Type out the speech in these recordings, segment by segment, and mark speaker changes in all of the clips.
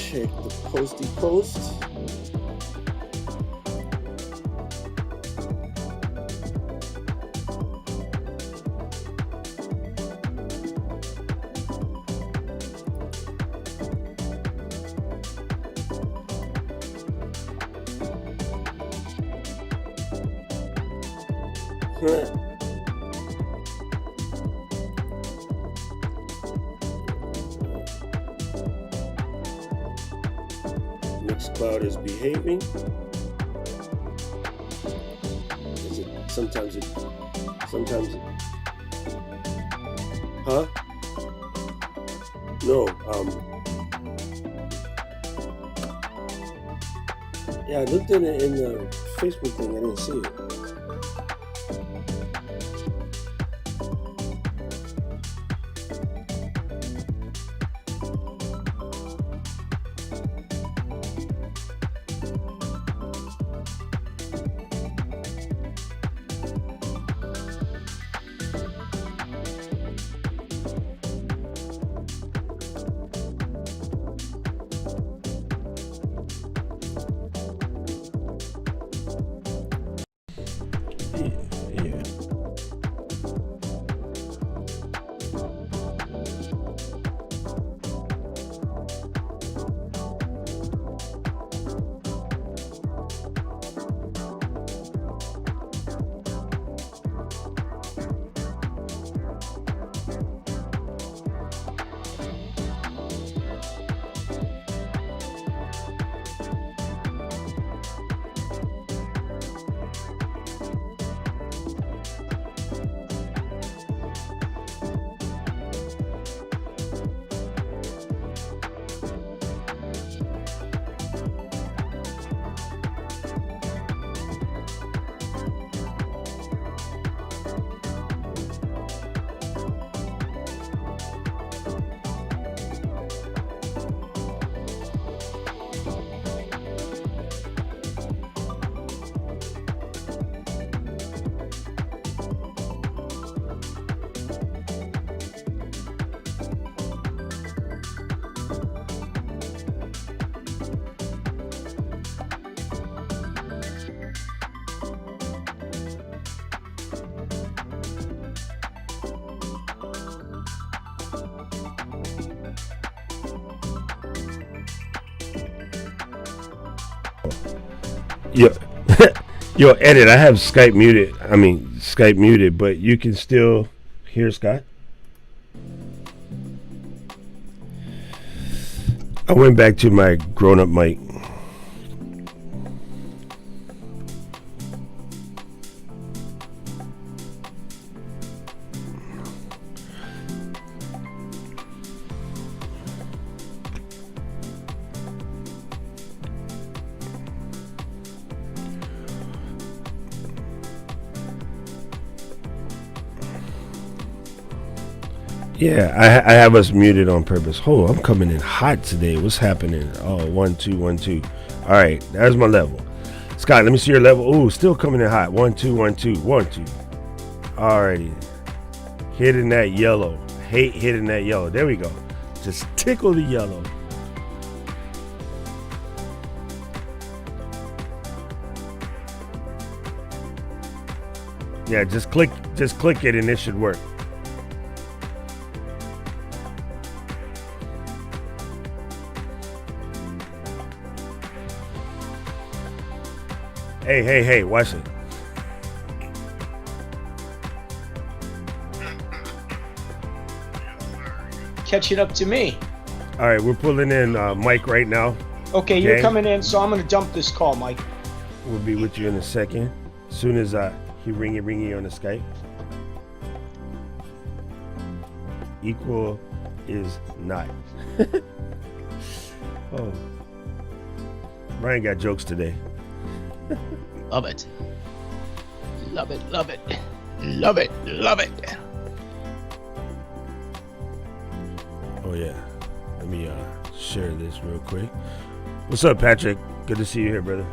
Speaker 1: check the posty post. Mixcloud is behaving. Sometimes it, huh? No, yeah, I looked in the Facebook thing, I didn't see it.
Speaker 2: Yo, yo, edit. I have Skype muted, but you can still hear Scott. I went back to my grown-up mic. Yeah, I have us muted on purpose. Hold on, I'm coming in hot today. What's happening? Oh, 1 2 1 2. All right, there's my level. Scott, let me see your level. Ooh, still coming in hot. 1 2 1 2 1 2. Alrighty, hitting that yellow. Hate hitting that yellow. There we go. Just tickle the yellow. Yeah, just click it and it should work. Hey, watch it.
Speaker 3: Catching up to me.
Speaker 2: All right, we're pulling in Mike right now.
Speaker 3: Okay, you're coming in, so I'm going to dump this call, Mike.
Speaker 2: We'll be with you in a second. As soon as he ring you on the Skype. Equal is not. Oh, Brian got jokes today.
Speaker 3: Love it. Love it, love it. Love it, love it.
Speaker 2: Oh yeah, let me share this real quick. What's up, Patrick? Good to see you here, brother.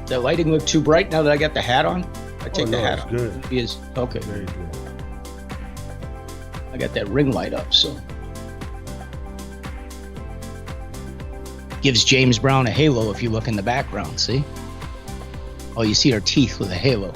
Speaker 3: The lighting look too bright now that I got the hat on? I take the hat
Speaker 2: it's
Speaker 3: on.
Speaker 2: good.
Speaker 3: It is okay.
Speaker 2: Very good.
Speaker 3: I got that ring light up, so gives James Brown a halo if you look in the background. See? Oh, you see our teeth with a halo.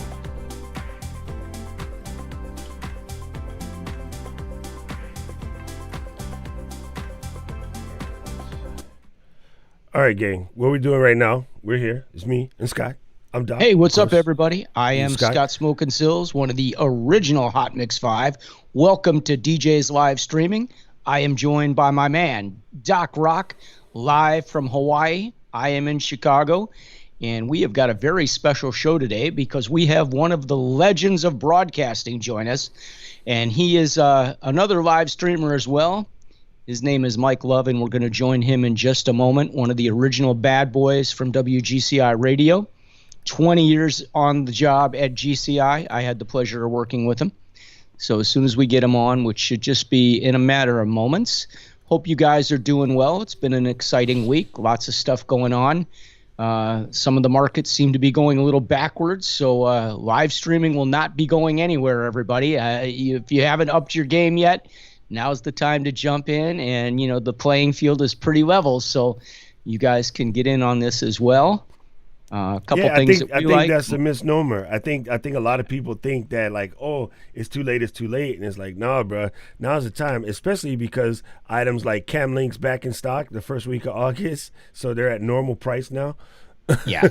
Speaker 2: All right, gang. What we're doing right now, we're here. It's me and Scott. I'm Doc.
Speaker 3: Hey, what's up, everybody? I am
Speaker 2: Scott.
Speaker 3: Scott Smoking Silz, one of the original Hot Mix 5. Welcome to DJ's Live Streaming. I am joined by my man, Doc Rock, live from Hawaii. I am in Chicago, and we have got a very special show today because we have one of the legends of broadcasting join us, and he is another live streamer as well. His name is Mike Love, and we're going to join him in just a moment. One of the original bad boys from WGCI Radio. 20 years on the job at GCI. I had the pleasure of working with him. So as soon as we get him on, which should just be in a matter of moments, hope you guys are doing well. It's been an exciting week. Lots of stuff going on. Some of the markets seem to be going a little backwards. So live streaming will not be going anywhere, everybody. If you haven't upped your game yet, now's the time to jump in, and the playing field is pretty level, so you guys can get in on this as well. A couple things
Speaker 2: I think that's a misnomer. I think a lot of people think that like, oh, it's too late, and it's like, nah, bro, now's the time, especially because items like Cam Link's back in stock the first week of August, so they're at normal price now.
Speaker 3: Yeah,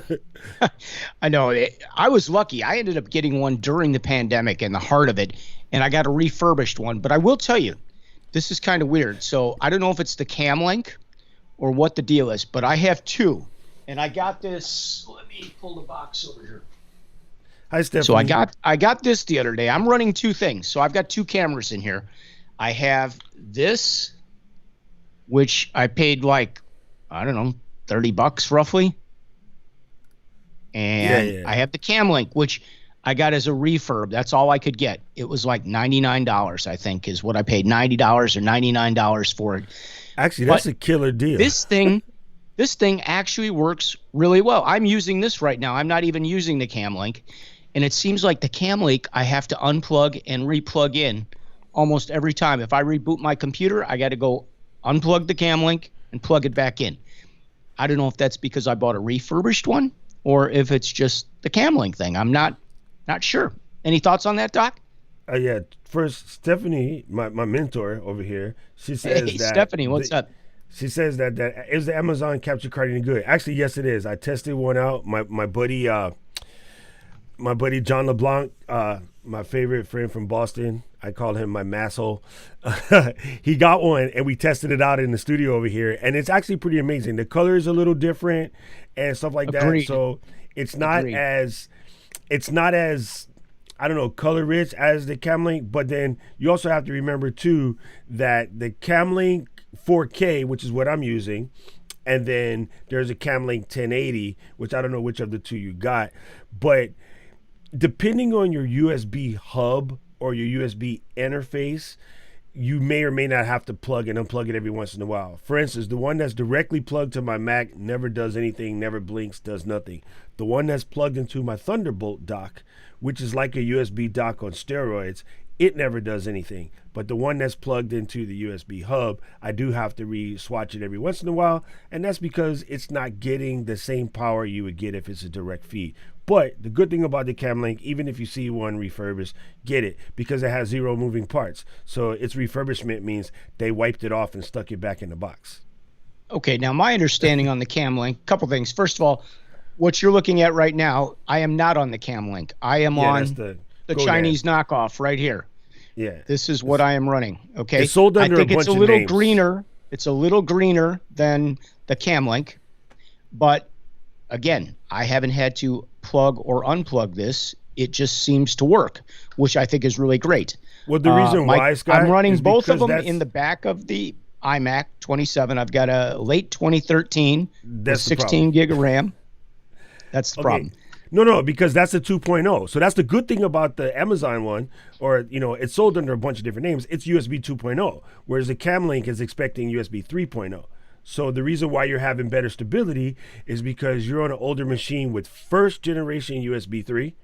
Speaker 3: I know. I was lucky. I ended up getting one during the pandemic in the heart of it, and I got a refurbished one. But I will tell you, this is kind of weird. So I don't know if it's the Cam Link or what the deal is, but I have two. And I got this. Let me pull the box over here.
Speaker 2: Hi, Stephanie.
Speaker 3: So I got this the other day. I'm running two things. So I've got two cameras in here. I have this, which I paid like, I don't know, $30 roughly. And I have the Cam Link, which I got as a refurb. That's all I could get. It was like $99, I think, is what I paid. $90 or $99 for it.
Speaker 2: Actually, that's a killer deal.
Speaker 3: This thing actually works really well. I'm using this right now. I'm not even using the Cam Link. And it seems like the Cam Link I have to unplug and replug in almost every time. If I reboot my computer, I got to go unplug the Cam Link and plug it back in. I don't know if that's because I bought a refurbished one or if it's just the Cam Link thing. I'm not sure. Any thoughts on that, Doc?
Speaker 2: Yeah. First, Stephanie, my mentor over here, she says
Speaker 3: hey,
Speaker 2: that.
Speaker 3: Stephanie, what's up?
Speaker 2: She says that is the Amazon capture card any good? Actually, yes, it is. I tested one out. My buddy John LeBlanc, my favorite friend from Boston. I call him my masshole. He got one, and we tested it out in the studio over here, and it's actually pretty amazing. The color is a little different and stuff like that. So it's not as I don't know, color rich as the Cam Link, but then you also have to remember too that the Cam Link 4K, which is what I'm using, and then there's a Cam Link 1080, which I don't know which of the two you got, but depending on your USB hub or your USB interface, you may or may not have to plug and unplug it every once in a while. For instance, the one that's directly plugged to my Mac never does anything, never blinks, does nothing. The one that's plugged into my Thunderbolt dock, which is like a USB dock on steroids, it never does anything. But the one that's plugged into the USB hub, I do have to re-swatch it every once in a while, and that's because it's not getting the same power you would get if it's a direct feed. But the good thing about the Cam Link, even if you see one refurbished, get it, because it has 0 moving parts. So its refurbishment means they wiped it off and stuck it back in the box.
Speaker 3: Okay, now my understanding on the Cam Link, couple things. First of all, what you're looking at right now, I am not on the Cam Link. I am on the Chinese knockoff right here.
Speaker 2: Yeah.
Speaker 3: This is what I am running. Okay.
Speaker 2: It's sold under
Speaker 3: I think
Speaker 2: a bunch
Speaker 3: it's a
Speaker 2: of
Speaker 3: little
Speaker 2: names.
Speaker 3: greener. It's a little greener than the Cam Link. But again, I haven't had to plug or unplug this. It just seems to work, which I think is really great.
Speaker 2: Well, the reason why, Scott,
Speaker 3: I'm running
Speaker 2: is
Speaker 3: both of them
Speaker 2: that's-
Speaker 3: in the back of the iMac 27. I've got a late 2013 with 16 gig of RAM. That's the problem.
Speaker 2: No, because that's a 2.0. So that's the good thing about the Amazon one, or, it's sold under a bunch of different names. It's USB 2.0, whereas the Cam Link is expecting USB 3.0. So the reason why you're having better stability is because you're on an older machine with first generation USB 3,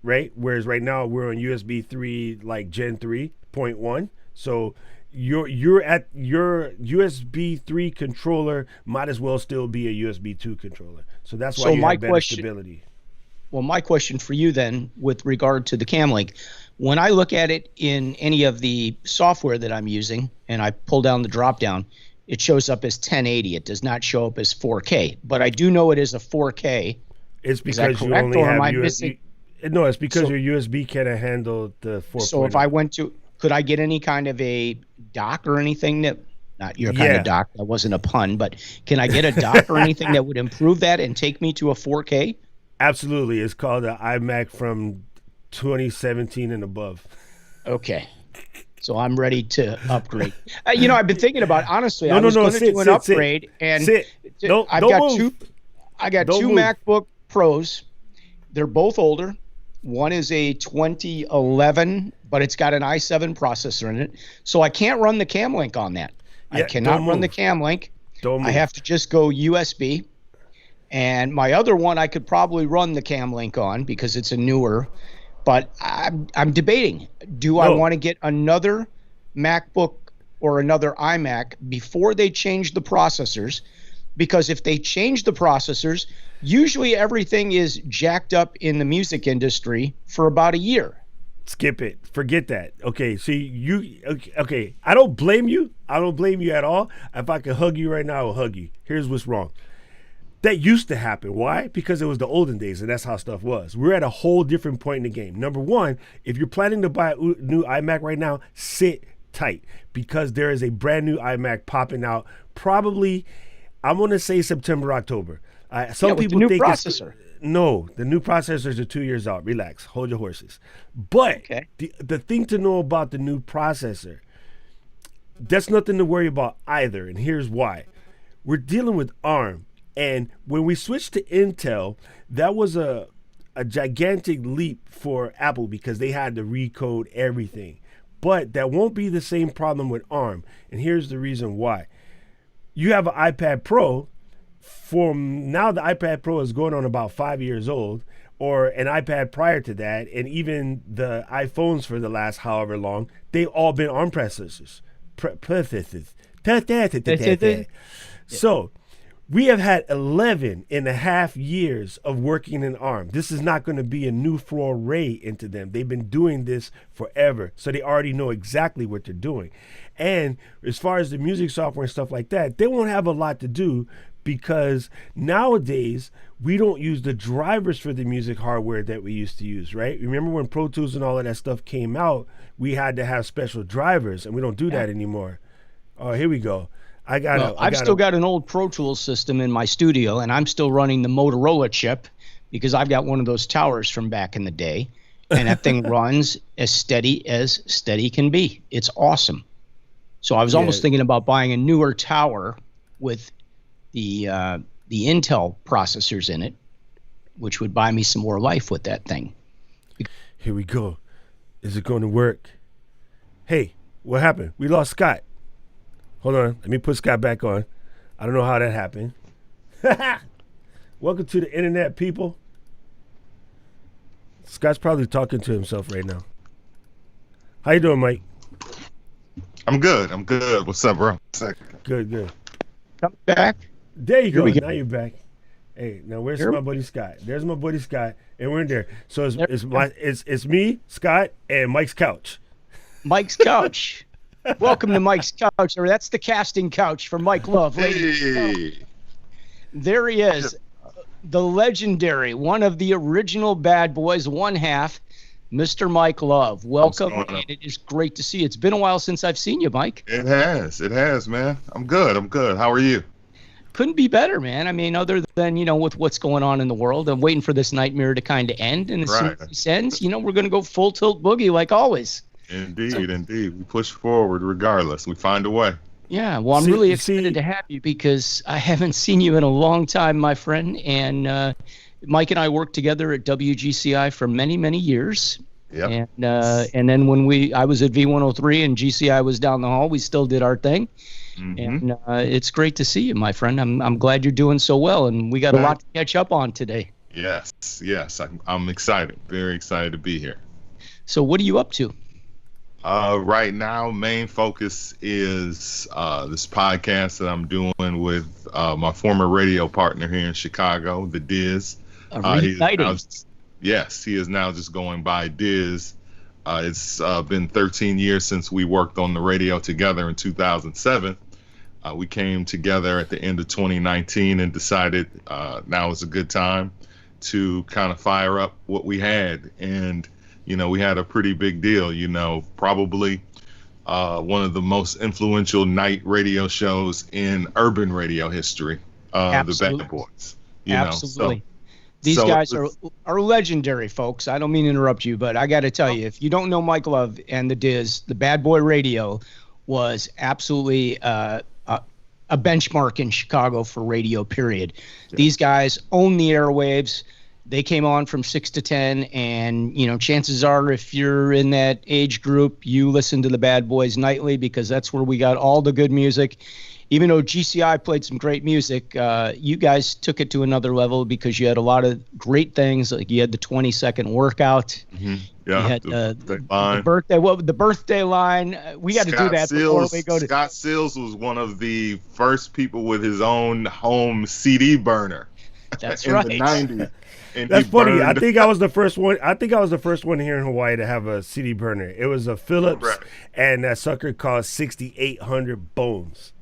Speaker 2: right? Whereas right now we're on USB 3 like Gen 3.1. So you're at your USB 3 controller might as well still be a USB 2 controller. So that's why you have better stability.
Speaker 3: Well, my question for you then, with regard to the Camlink, when I look at it in any of the software that I'm using and I pull down the drop down, it shows up as 1080. It does not show up as 4K, but I do know it is a 4K.
Speaker 2: It's because you only have USB. No, it's because your USB can't handle the 4.
Speaker 3: So if I went to, could I get any kind of a dock or anything that, not your kind of dock, that wasn't a pun, but can I get a dock or anything that would improve that and take me to a 4K?
Speaker 2: Absolutely. It's called the iMac from 2017 and above.
Speaker 3: Okay. So I'm ready to upgrade. I've been thinking about, honestly, I was going to do an upgrade. And I've got two MacBook Pros. They're both older. One is a 2011, but it's got an i7 processor in it. So I can't run the Camlink on that. I cannot run the Camlink. I have to just go USB. And my other one, I could probably run the Camlink on because it's a newer. But I'm debating. I want to get another MacBook or another iMac before they change the processors? Because if they change the processors, usually everything is jacked up in the music industry for about a year.
Speaker 2: Skip it. Forget that. Okay, see, okay. I don't blame you. I don't blame you at all. If I could hug you right now, I will hug you. Here's what's wrong. That used to happen. Why? Because it was the olden days, and that's how stuff was. We're at a whole different point in the game. Number one, if you're planning to buy a new iMac right now, sit tight because there is a brand new iMac popping out probably, I'm going to say September, October. Some people
Speaker 3: think
Speaker 2: processor. No, the new processors are 2 years out. Relax. Hold your horses. But the thing to know about the new processor, that's nothing to worry about either, and here's why. We're dealing with ARM. And when we switched to Intel, that was a gigantic leap for Apple because they had to recode everything. But that won't be the same problem with ARM. And here's the reason why. You have an iPad Pro. Now the iPad Pro is going on about 5 years old, or an iPad prior to that, and even the iPhones for the last however long, they've all been ARM processors. So we have had 11 and a half years of working in ARM. This is not going to be a new foray into them. They've been doing this forever, so they already know exactly what they're doing. And as far as the music software and stuff like that, they won't have a lot to do because nowadays we don't use the drivers for the music hardware that we used to use, right? Remember when Pro Tools and all of that stuff came out, we had to have special drivers, and we don't do that anymore. Oh, here we go. I've
Speaker 3: still got an old Pro Tools system in my studio, and I'm still running the Motorola chip because I've got one of those towers from back in the day, and that thing runs as steady can be. It's awesome. So I was almost thinking about buying a newer tower with the Intel processors in it, which would buy me some more life with that thing.
Speaker 2: Here we go. Is it going to work? Hey, what happened? We lost Scott. Hold on. Let me put Scott back on. I don't know how that happened. Welcome to the internet, people. Scott's probably talking to himself right now. How you doing, Mike?
Speaker 4: I'm good. What's up, bro?
Speaker 2: Good.
Speaker 3: Come back.
Speaker 2: There you go. Now you're back. Hey, now where's my buddy Scott? There's my buddy Scott, and we're in there. So it's me, Scott, and Mike's couch.
Speaker 3: Mike's couch. Welcome to Mike's couch. Or that's the casting couch for Mike Love.
Speaker 4: Hey.
Speaker 3: There he is, the legendary, one of the original bad boys, one half, Mr. Mike Love. Welcome, and it is great to see you. It's been a while since I've seen you, Mike.
Speaker 4: It has, man. I'm good. How are you?
Speaker 3: Couldn't be better, man. I mean, other than, with what's going on in the world, I'm waiting for this nightmare to kind of end, and as soon as it ends, we're going to go full tilt boogie like always.
Speaker 4: Indeed. We push forward regardless. We find a way.
Speaker 3: Yeah, well, I'm really excited to have you because I haven't seen you in a long time, my friend. And Mike and I worked together at WGCI for many, many years.
Speaker 4: Yep.
Speaker 3: And then when I was at V103 and GCI was down the hall, we still did our thing. And it's great to see you, my friend. I'm glad you're doing so well, and we got a lot to catch up on today.
Speaker 4: Yes. I'm excited. Very excited to be here.
Speaker 3: So what are you up to?
Speaker 4: Right now, main focus is this podcast that I'm doing with my former radio partner here in Chicago, the Diz. Yes, he is now just going by Diz. It's been 13 years since we worked on the radio together in 2007. We came together at the end of 2019 and decided now is a good time to kind of fire up what we had. And, we had a pretty big deal, probably one of the most influential night radio shows in urban radio history, the Bad Boys.
Speaker 3: Absolutely. These guys are legendary, folks. I don't mean to interrupt you, but I got to tell you, if you don't know Mike Love and the Diz, the Bad Boy Radio was absolutely a benchmark in Chicago for radio, period. Yeah. These guys own the airwaves. They came on from 6 to 10, and, chances are if you're in that age group, you listen to the Bad Boys nightly because that's where we got all the good music. Even though GCI played some great music, you guys took it to another level because you had a lot of great things. Like you had the 20-second workout.
Speaker 4: Mm-hmm.
Speaker 3: Yeah, you had the birthday line. We got to do that before we go to.
Speaker 4: Scott Silz was one of the first people with his own home CD burner.
Speaker 3: That's
Speaker 4: in
Speaker 3: right.
Speaker 4: the 90s. And
Speaker 2: that's funny. I think I was the first one. Here in Hawaii to have a CD burner. It was a Philips, and that sucker cost 6,800 bones.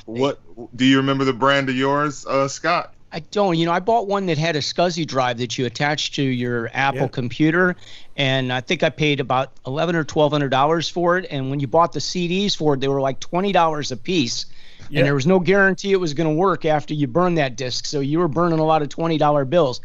Speaker 4: What do you remember the brand of yours, Scott?
Speaker 3: I don't. I bought one that had a SCSI drive that you attached to your Apple computer, and I think I paid about $1,100 or $1,200 for it. And when you bought the CDs for it, they were like $20 a piece, and there was no guarantee it was going to work after you burned that disc. So you were burning a lot of $20 bills.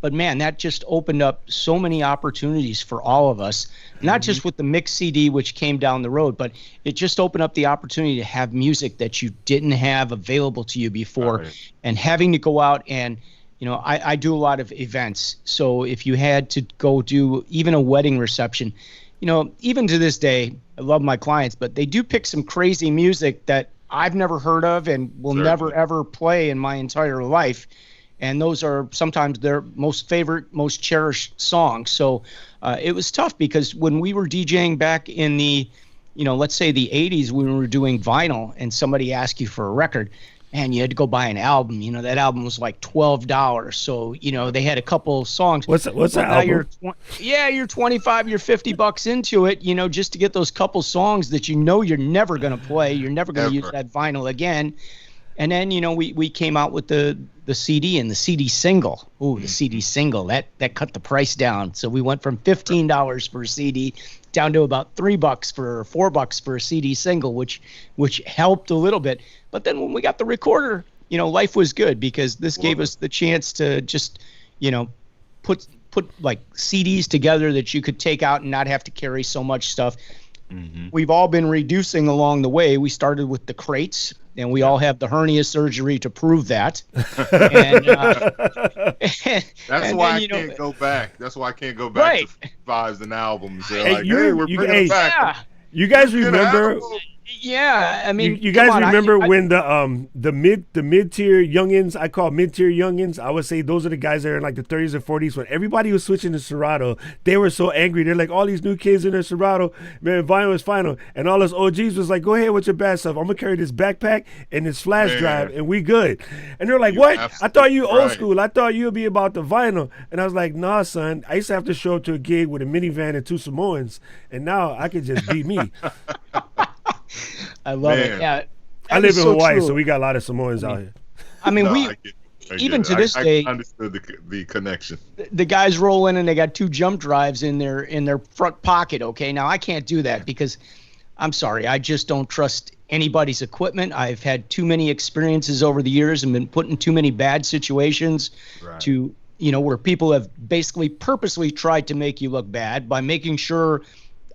Speaker 3: But man, that just opened up so many opportunities for all of us, not just with the mix CD, which came down the road, but it just opened up the opportunity to have music that you didn't have available to you before, and having to go out and, I do a lot of events. So if you had to go do even a wedding reception, even to this day, I love my clients, but they do pick some crazy music that I've never heard of and will never, ever play in my entire life. And those are sometimes their most favorite, most cherished songs. So it was tough because when we were DJing back in the, let's say the 80s, when we were doing vinyl and somebody asked you for a record, and you had to go buy an album. That album was like $12. So, they had a couple songs.
Speaker 2: What's that album?
Speaker 3: You're 25, you're $50 into it, just to get those couple songs that you're never going to play. You're never going to use that vinyl again. And then, we came out with the CD and the CD single. Ooh, the CD single, that cut the price down. So we went from $15 for a CD down to about $3 for $4 for a CD single, which helped a little bit. But then when we got the recorder, life was good because this gave us the chance to just, put like CDs together that you could take out and not have to carry so much stuff. Mm-hmm. We've all been reducing along the way. We started with the crates, and we all have the hernia surgery to prove that.
Speaker 4: That's why I can't go back. That's why I can't go back to fives and albums. They're we're bringing it back.
Speaker 2: Yeah. You guys remember?
Speaker 3: Yeah, I mean,
Speaker 2: you guys remember when the mid-tier youngins, I call mid-tier youngins, I would say those are the guys that are in like the 30s and 40s. When everybody was switching to Serato, they were so angry. They're like, all these new kids in their Serato, man, vinyl is final. And all us OGs was like, go ahead with your bad stuff. I'm gonna carry this backpack and this flash drive, and we good. And they're like, what? I thought you old school. I thought you'd be about the vinyl. And I was like, nah, son. I used to have to show up to a gig with a minivan and two Samoans, and now I could just be me.
Speaker 3: I love it. Yeah,
Speaker 2: I live in Hawaii, so we got a lot of Samoans out here.
Speaker 3: I mean, even to this day,
Speaker 4: I understood the connection.
Speaker 3: The guys roll in and they got two jump drives in their front pocket. Okay, now I can't do that because I'm sorry, I just don't trust anybody's equipment. I've had too many experiences over the years and been put in too many bad situations to where people have basically purposely tried to make you look bad by making sure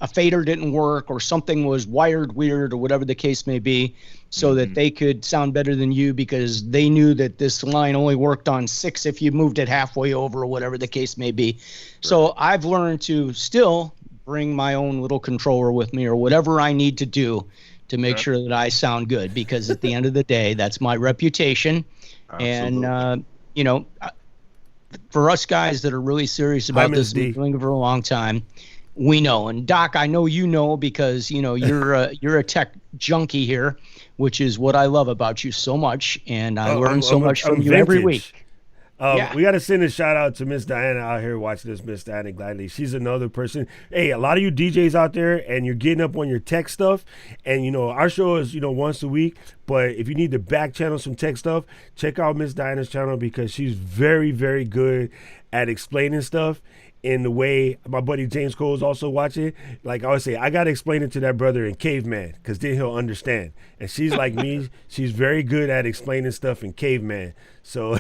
Speaker 3: a fader didn't work or something was wired weird or whatever the case may be. so that they could sound better than you, because they knew that this line only worked on 6 if you moved it halfway over or whatever the case may be. So I've learned to still bring my own little controller with me or whatever I need to do to make sure that I sound good, because at the end of the day, that's my reputation.
Speaker 4: Absolutely.
Speaker 3: And, you know, for us guys that are really serious about this and doing it for a long time, we know. And Doc, I know you know, because you know you're a tech junkie here, which is what I love about you so much, and I learn so much from you every week.
Speaker 2: We got to send a shout out to Miss Diana out here watching this. Miss Diana Gladly, she's another person. Hey, a lot of you DJs out there, and you're getting up on your tech stuff, and you know our show is once a week. But if you need to back channel some tech stuff, check out Miss Diana's channel, because she's very, very good at explaining stuff in the way my buddy James Cole is also watching. Like I always say, I got to explain it to that brother in caveman, because then he'll understand. And she's like me. She's very good at explaining stuff in caveman. So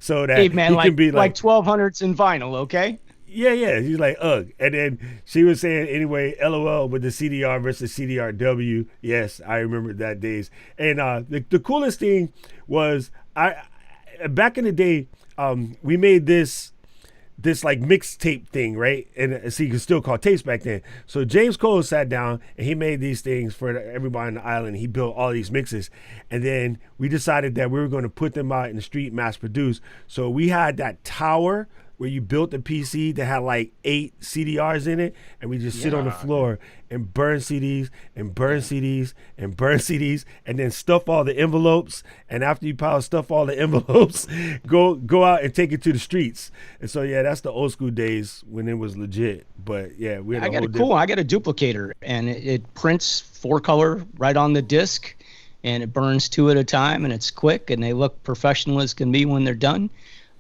Speaker 2: so that
Speaker 3: caveman,
Speaker 2: he can be like
Speaker 3: 1200s in vinyl, okay?
Speaker 2: Yeah. He's like, ugh. And then she was saying, anyway, LOL with the CDR versus CDRW. Yes, I remember that days. And the coolest thing was, I back in the day, we made this like mixtape thing, right? And so you could still call tapes back then. So James Cole sat down and he made these things for everybody on the island. He built all these mixes. And then we decided that we were going to put them out in the street, mass produce. So we had that tower where you built the PC that had like 8 CDRs in it, and we just sit on the floor and burn CDs and burn CDs and burn CDs, and then stuff all the envelopes. And after you stuff all the envelopes, go out and take it to the streets. And so that's the old school days when it was legit. But yeah, we had
Speaker 3: I got a duplicator, and it prints 4-color right on the disc, and it burns 2 at a time, and it's quick, and they look professional as can be when they're done.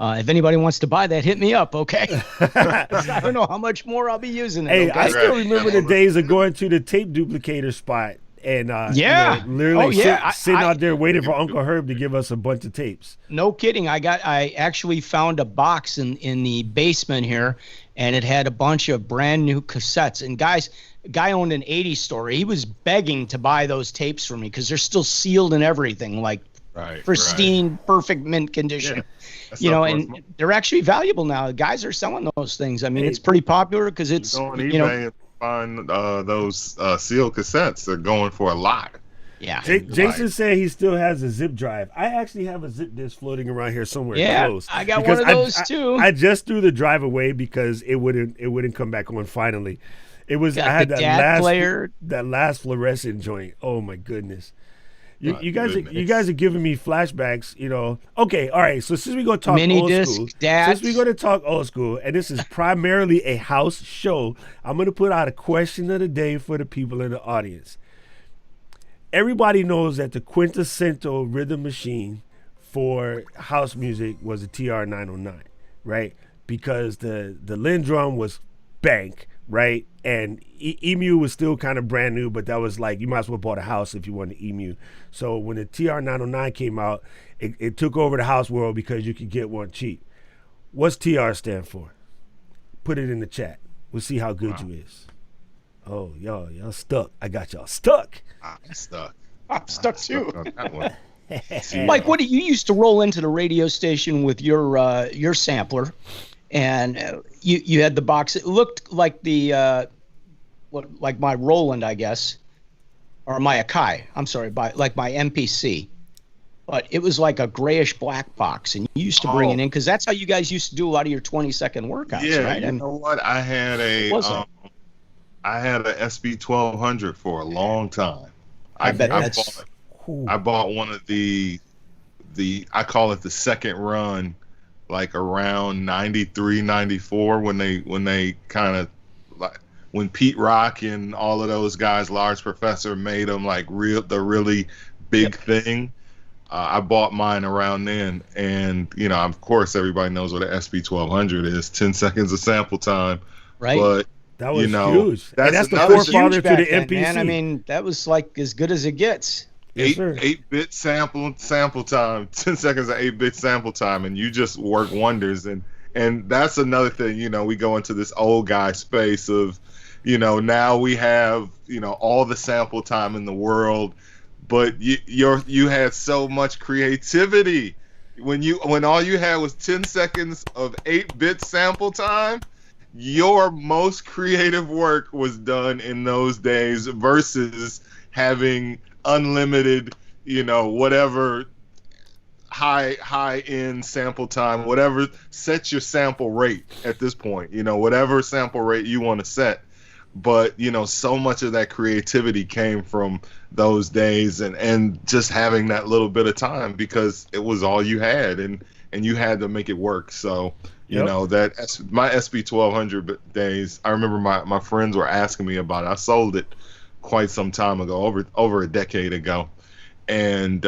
Speaker 3: If anybody wants to buy that, hit me up, okay? I don't know how much more I'll be using it.
Speaker 2: Hey,
Speaker 3: okay?
Speaker 2: I still remember the days of going to the tape duplicator spot and literally sitting out there waiting for Uncle Herb to give us a bunch of tapes.
Speaker 3: No kidding. I actually found a box in the basement here, and it had a bunch of brand new cassettes. And a guy owned an 80s store. He was begging to buy those tapes for me because they're still sealed and everything, like pristine, perfect mint condition. Yeah. And they're actually valuable now. Guys are selling those things. I mean, it's pretty popular because it's
Speaker 4: go on eBay and find those sealed cassettes. They're going for a lot.
Speaker 3: Yeah.
Speaker 2: Jason said he still has a zip drive. I actually have a zip disc floating around here somewhere close.
Speaker 3: I got one of those too.
Speaker 2: I just threw the drive away because it wouldn't come back on finally. It was I had that last fluorescent joint. Oh my goodness. You guys are giving me flashbacks, Okay, all right. So since we're going to talk old school, and this is primarily a house show, I'm going to put out a question of the day for the people in the audience. Everybody knows that the quintessential rhythm machine for house music was a TR-909, right? Because the Lindrum was bank, right? And Emu was still kind of brand new, but that was like, you might as well bought a house if you wanted Emu. So when the TR-909 came out, it took over the house world because you could get one cheap. What's TR stand for? Put it in the chat. We'll see how good you is. Oh, y'all stuck. I got y'all stuck.
Speaker 4: I'm stuck.
Speaker 3: I'm stuck too.
Speaker 4: On that one.
Speaker 3: Mike, what you used to roll into the radio station with your sampler, and you had the box. It looked like like my Roland, I guess, or my Akai. I'm sorry, like my MPC. But it was like a grayish black box, and you used to bring it in because that's how you guys used to do a lot of your 20-second workouts, right?
Speaker 4: You know what? I had a SB1200 for a long time. I bought one of the I call it the second run, like around 93, 94 when they kind of like when Pete Rock and all of those guys, Large Professor, made them like the really big thing. I bought mine around then, and of course everybody knows what an SB1200 is. 10 seconds of sample time,
Speaker 3: right?
Speaker 2: But that was huge. That's the forefather to the MPC.
Speaker 3: Man. I mean, that was like as good as it gets.
Speaker 2: Yes,
Speaker 4: 8-bit sample time, 10 seconds of 8-bit sample time, and you just work wonders. And that's another thing. We go into this old guy space of, now we have all the sample time in the world. but you had so much creativity when all you had was 10 seconds of 8-bit sample time. Your most creative work was done in those days versus having unlimited, whatever high end sample time, whatever. Set your sample rate at this point, whatever sample rate you want to set. But so much of that creativity came from those days, and just having that little bit of time because it was all you had, and you had to make it work. So that my SB 1200 days, I remember my friends were asking me about it. I sold it quite some time ago, over a decade ago, and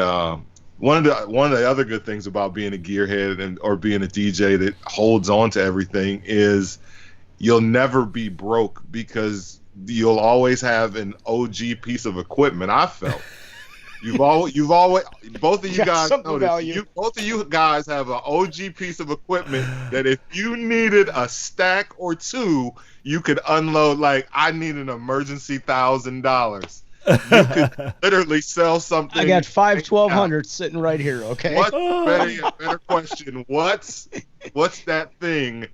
Speaker 4: one of the other good things about being a gearhead or being a DJ that holds on to everything is you'll never be broke because you'll always have an OG piece of equipment. I felt you've always both of you guys noticed, both of you guys have an OG piece of equipment that if you needed a stack or two, you could unload. Like, I need an emergency $1,000. You could literally sell something.
Speaker 3: I got 5 1200s sitting right here. Okay.
Speaker 4: Better question. What's that thing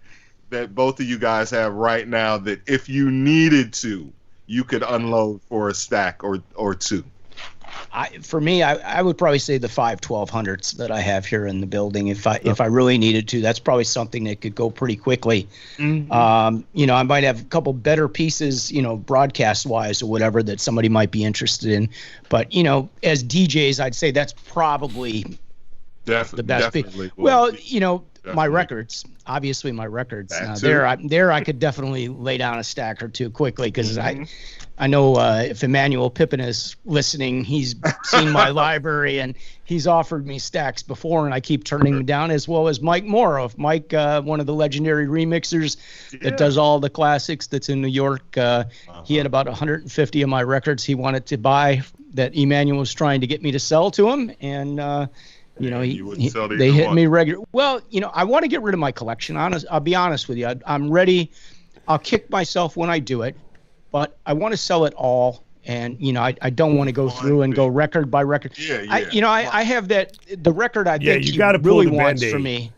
Speaker 4: that both of you guys have right now that if you needed to, you could unload for a stack or two?
Speaker 3: For me, I would probably say the 5 1200s that I have here in the building. If I really needed to, that's probably something that could go pretty quickly. Mm-hmm. I might have a couple better pieces, broadcast wise or whatever that somebody might be interested in. But as DJs, I'd say that's probably the best piece. Well, my records, obviously my records. There I could definitely lay down a stack or two quickly because I know if Emmanuel Pippin is listening, he's seen my library and he's offered me stacks before, and I keep turning them down, as well as Mike Morrow. Mike, one of the legendary remixers that does all the classics, that's in New York. He had about 150 of my records he wanted to buy that Emmanuel was trying to get me to sell to him, and they hit me regular. Well, I want to get rid of my collection. I'll be honest with you. I'm ready. I'll kick myself when I do it, but I want to sell it all. And, I don't want to go through and go record by record. I have the record I think he really wants from me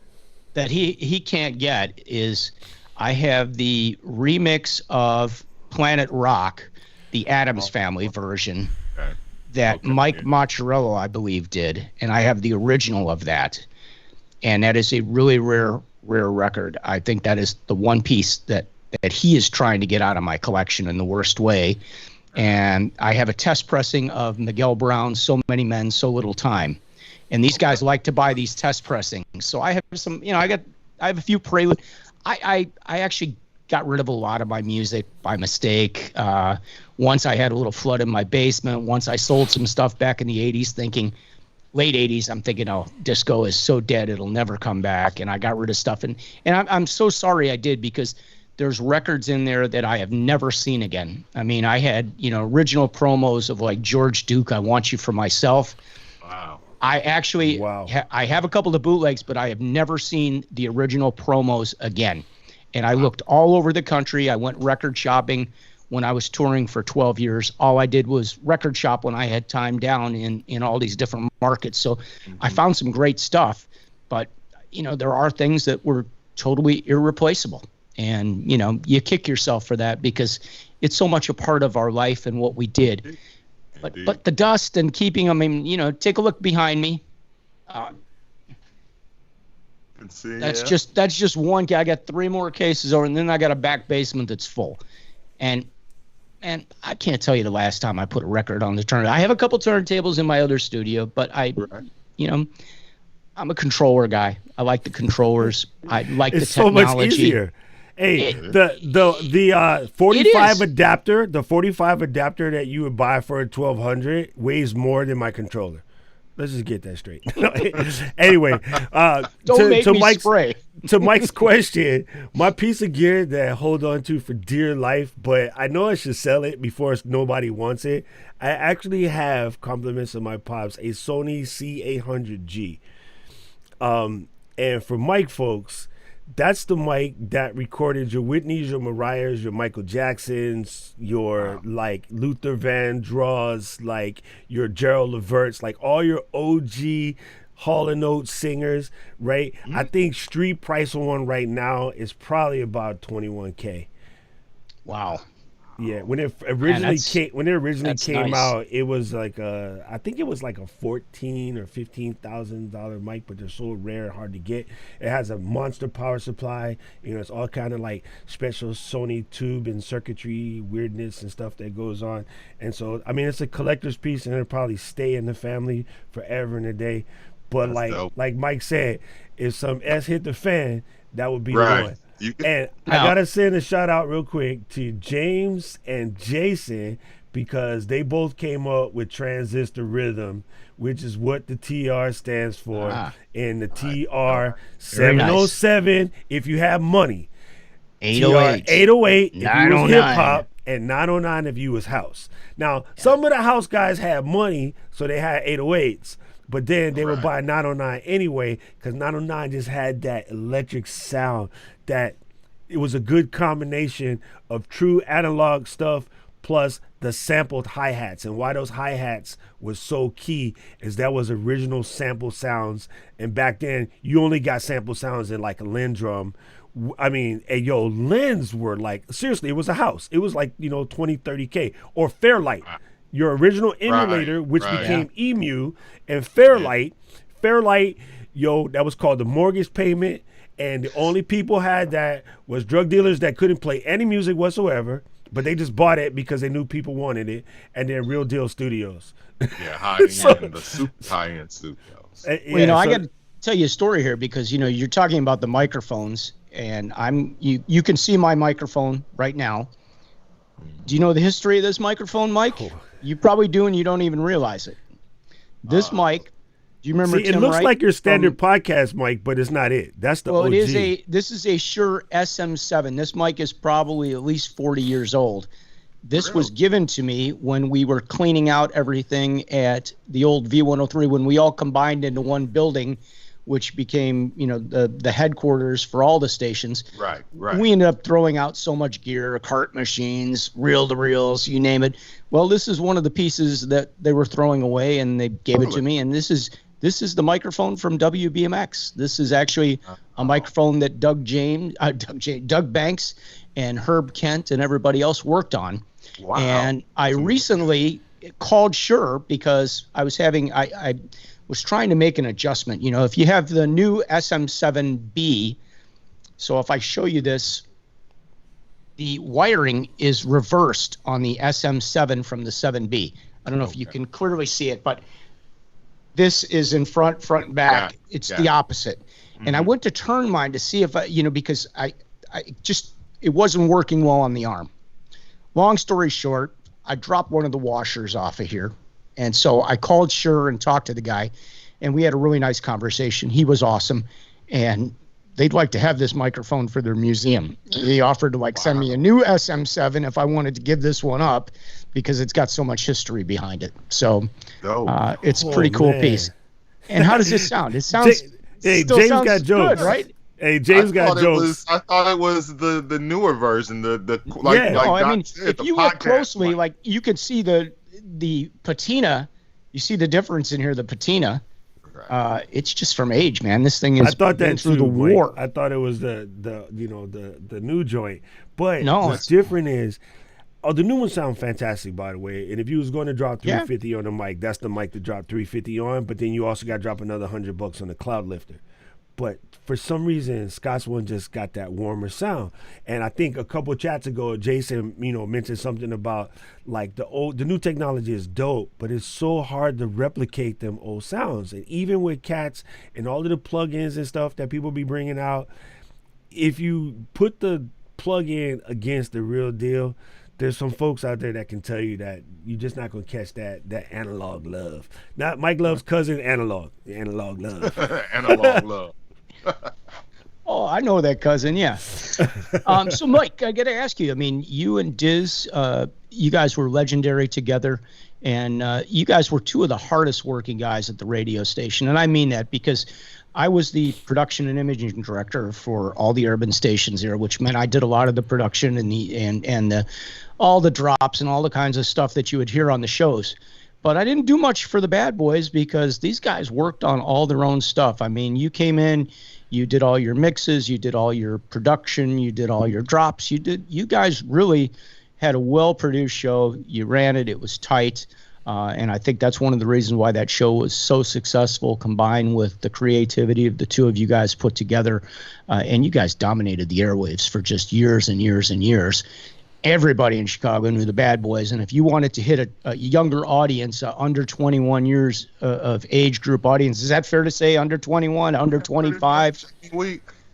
Speaker 3: that he can't get is I have the remix of Planet Rock, the Addams Family version. That Mike Machiarello, I believe, did, and I have the original of that, and that is a really rare record. I think that is the one piece that he is trying to get out of my collection in the worst way. And I have a test pressing of Miguel Brown's "So Many Men, So Little Time," and these guys like to buy these test pressings. So I have some, I have a few prelude. I actually got rid of a lot of my music by mistake. Once I had a little flood in my basement. Once I sold some stuff back in the 80s thinking, late 80s, I'm thinking, disco is so dead, it'll never come back. And I got rid of stuff. And I'm so sorry I did, because there's records in there that I have never seen again. I mean, I had, original promos of like George Duke, "I Want You for Myself."
Speaker 4: Wow.
Speaker 3: I actually, I have a couple of bootlegs, but I have never seen the original promos again. And I looked all over the country. I went record shopping when I was touring for 12 years. All I did was record shop when I had time down in all these different markets. So I found some great stuff, but there are things that were totally irreplaceable. And, you kick yourself for that because it's so much a part of our life and what we did. But the dust and keeping them, take a look behind me. That's just one. I got 3 more cases over, and then I got a back basement that's full. And I can't tell you the last time I put a record on the turntable. I have a couple turntables in my other studio, but I'm a controller guy. I like the controllers. I like the technology.
Speaker 2: So much easier. Hey, the 45 adapter, the 45 adapter that you would buy for a 1200 weighs more than my controller. Let's just get that straight. Anyway, to Mike's question, my piece of gear that I hold on to for dear life, but I know I should sell it before nobody wants it. I actually have, compliments of my pops, a Sony C800G. And for Mike folks, that's the mic that recorded your Whitneys, your Mariahs, your Michael Jacksons, your like Luther Vandross, like your Gerald Leverts, like all your OG Hall & Oates singers, right? I think street price on one right now is probably about $21K.
Speaker 3: Wow.
Speaker 2: Yeah, when it originally came
Speaker 3: nice.
Speaker 2: out, it was like I think it was like a $14,000 or $15,000 mic, but they're so rare and hard to get. It has a monster power supply. You know, it's all kind of like special Sony tube and circuitry weirdness and stuff that goes on. And so, I mean, it's a collector's piece, and it'll probably stay in the family forever and a day. But like Mike said, if some S hit the fan, that would be the one. And I gotta send a shout out real quick to James and Jason, because they both came up with transistor rhythm, which is what the TR stands for. And the TR 707 if you have money,
Speaker 3: 808
Speaker 2: if you was hip
Speaker 3: 909.
Speaker 2: hop, and 909 if you was house. Now some of the house guys had money, so they had 808s. But then they would buy 909 anyway, because 909 just had that electric sound that it was a good combination of true analog stuff plus the sampled hi-hats. And why those hi-hats was so key is that was original sample sounds. And back then, you only got sample sounds in like a Linn drum. I mean, Linns were like, seriously, it was a house. It was like, 20, 30K. Or Fairlight. Your original emulator, which became Emu, and Fairlight, that was called the mortgage payment, and the only people had that was drug dealers that couldn't play any music whatsoever, but they just bought it because they knew people wanted it, and then Real Deal Studios.
Speaker 4: High-end, the super high-end studios.
Speaker 3: Well, I got to tell you a story here, because, you're talking about the microphones, and you can see my microphone right now. Do you know the history of this microphone, Mike? You probably do, and you don't even realize it. This mic, do you remember?
Speaker 2: It looks like your standard podcast mic, but it's not it. That's the OG.
Speaker 3: This is a Shure SM7. This mic is probably at least 40 years old. This was given to me when we were cleaning out everything at the old V103, when we all combined into one building, which became, the headquarters for all the stations.
Speaker 4: Right.
Speaker 3: We ended up throwing out so much gear, cart machines, reel-to-reels, you name it. Well, this is one of the pieces that they were throwing away, and they gave it to me. And this is the microphone from WBMX. This is actually a microphone that Doug Banks and Herb Kent and everybody else worked on.
Speaker 4: Wow.
Speaker 3: And I recently called Shure because I was was trying to make an adjustment. If you have the new SM7B, so if I show you this, the wiring is reversed on the SM7 from the 7B. I don't know if you can clearly see it, but this is in front and back. It's the opposite. And I went to turn mine to see if because it wasn't working well on the arm. Long story short, I dropped one of the washers off of here. And so I called Shure and talked to the guy, and we had a really nice conversation. He was awesome, and they'd like to have this microphone for their museum. He offered to send me a new SM7 if I wanted to give this one up, because it's got so much history behind it. So it's a pretty cool piece. And how does this sound? It sounds
Speaker 2: James
Speaker 3: sounds
Speaker 2: got jokes,
Speaker 3: good, right?
Speaker 2: Hey, James got jokes.
Speaker 4: I thought it was the newer version.
Speaker 3: If you look closely, you could see the patina. You see the difference in here, the patina. It's just from age, man. This thing is.
Speaker 2: I thought that
Speaker 3: through the war.
Speaker 2: I thought it was the new joint, but
Speaker 3: no,
Speaker 2: what's different is, the new ones sound fantastic, by the way. And if you was going to drop $350 on the mic, that's the mic to drop $350 on. But then you also got to drop another $100 on the cloud lifter. But for some reason, Scott's one just got that warmer sound. And I think a couple of chats ago, Jason, mentioned something about the new technology is dope, but it's so hard to replicate them old sounds. And even with cats and all of the plugins and stuff that people be bringing out, if you put the plug-in against the real deal, there's some folks out there that can tell you that you're just not going to catch that analog love. Not Mike Love's cousin, analog love.
Speaker 4: Analog love.
Speaker 3: Oh, I know that cousin, yeah. So, Mike, I got to ask you, you and Diz, you guys were legendary together, and you guys were two of the hardest working guys at the radio station. And I mean that because I was the production and imaging director for all the urban stations here, which meant I did a lot of the production and the all the drops and all the kinds of stuff that you would hear on the shows. But I didn't do much for the Bad Boys because these guys worked on all their own stuff. I mean, you came in, you did all your mixes, you did all your production, you did all your drops. You guys really had a well-produced show. You ran it. It was tight. And I think that's one of the reasons why that show was so successful, combined with the creativity of the two of you guys put together. And you guys dominated the airwaves for just years and years and years. Everybody in Chicago knew the Bad Boys. And if you wanted to hit a younger audience, under 21 years of age group audience, is that fair to say? Under 21, under 25?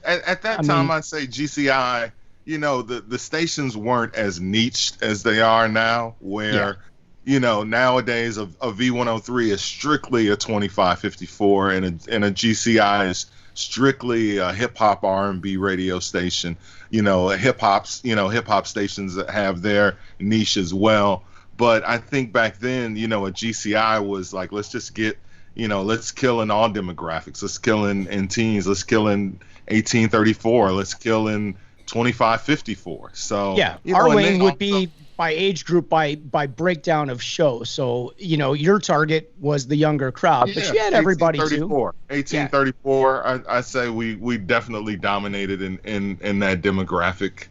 Speaker 4: At that time, I'd say GCI, the stations weren't as niched as they are now, where nowadays a V103 is strictly a 2554 and a GCI is strictly a hip hop R&B radio station. Hip hop stations that have their niche as well. But I think back then, a GCI was like, let's just get, let's kill in all demographics. Let's kill in teens. Let's kill in 1834. Let's kill in 2554. So
Speaker 3: yeah, our lane would be by age group, by breakdown of show. So, your target was the younger crowd, but you had everybody too.
Speaker 4: 1834, I say we definitely dominated in that demographic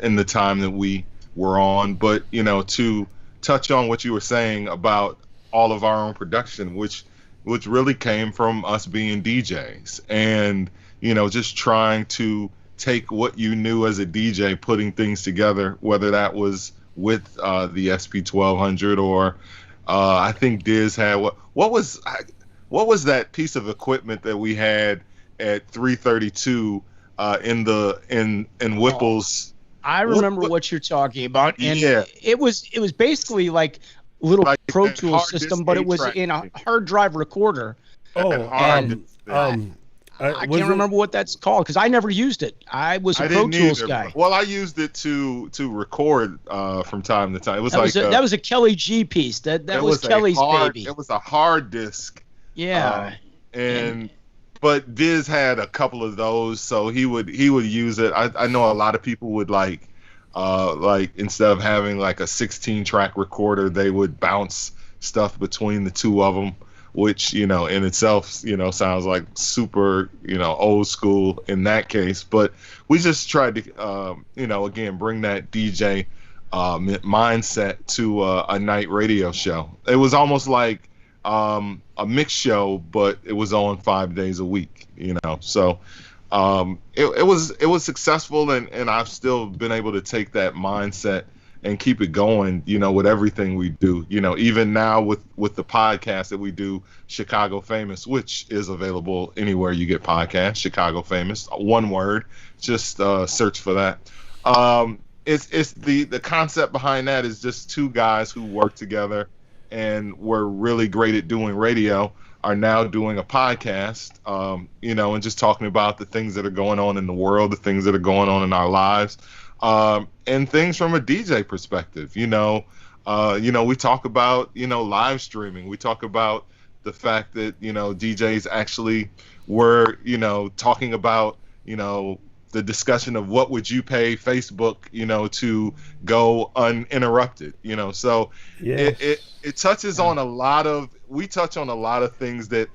Speaker 4: in the time that we were on. But, to touch on what you were saying about all of our own production, which really came from us being DJs and, just trying to take what you knew as a DJ, putting things together, whether that was with the SP1200 or I think Diz had what was that piece of equipment that we had at 332 in Whipple's.
Speaker 3: I remember what you're talking about, and it was basically like a little like Pro Tools system, but it was in a hard drive recorder. I can't remember what that's called because I never used it. I was a Pro Tools guy.
Speaker 4: Well, I used it to record from time to time. It was
Speaker 3: that was a Kelly G piece. That was Kelly's baby.
Speaker 4: It was a hard disk.
Speaker 3: Yeah.
Speaker 4: But Diz had a couple of those, so he would use it. I know a lot of people would like instead of having like a 16-track recorder, they would bounce stuff between the two of them, which, in itself, sounds like super, old school in that case. But we just tried to, again, bring that DJ mindset to a night radio show. It was almost like a mixed show, but it was on 5 days a week, So it was successful, and I've still been able to take that mindset and keep it going, with everything we do. Even now with the podcast that we do, Chicago Famous, which is available anywhere you get podcasts, Chicago Famous, one word, just search for that. It's the concept behind that is just two guys who work together and were really great at doing radio are now doing a podcast, and just talking about the things that are going on in the world, the things that are going on in our lives. And things from a DJ perspective, we talk about, live streaming. We talk about the fact that, DJs actually were, talking about, the discussion of what would you pay Facebook, to go uninterrupted, So yes. It touches on we touch on a lot of things that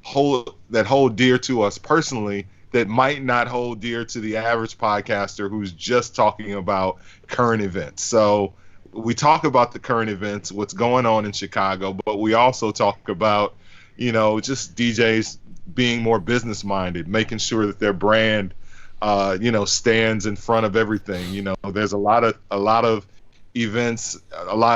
Speaker 4: hold dear to us personally, that might not hold dear to the average podcaster who's just talking about current events. So we talk about the current events, what's going on in Chicago, but we also talk about, just DJs being more business minded, making sure that their brand, stands in front of everything. There's a lot of events,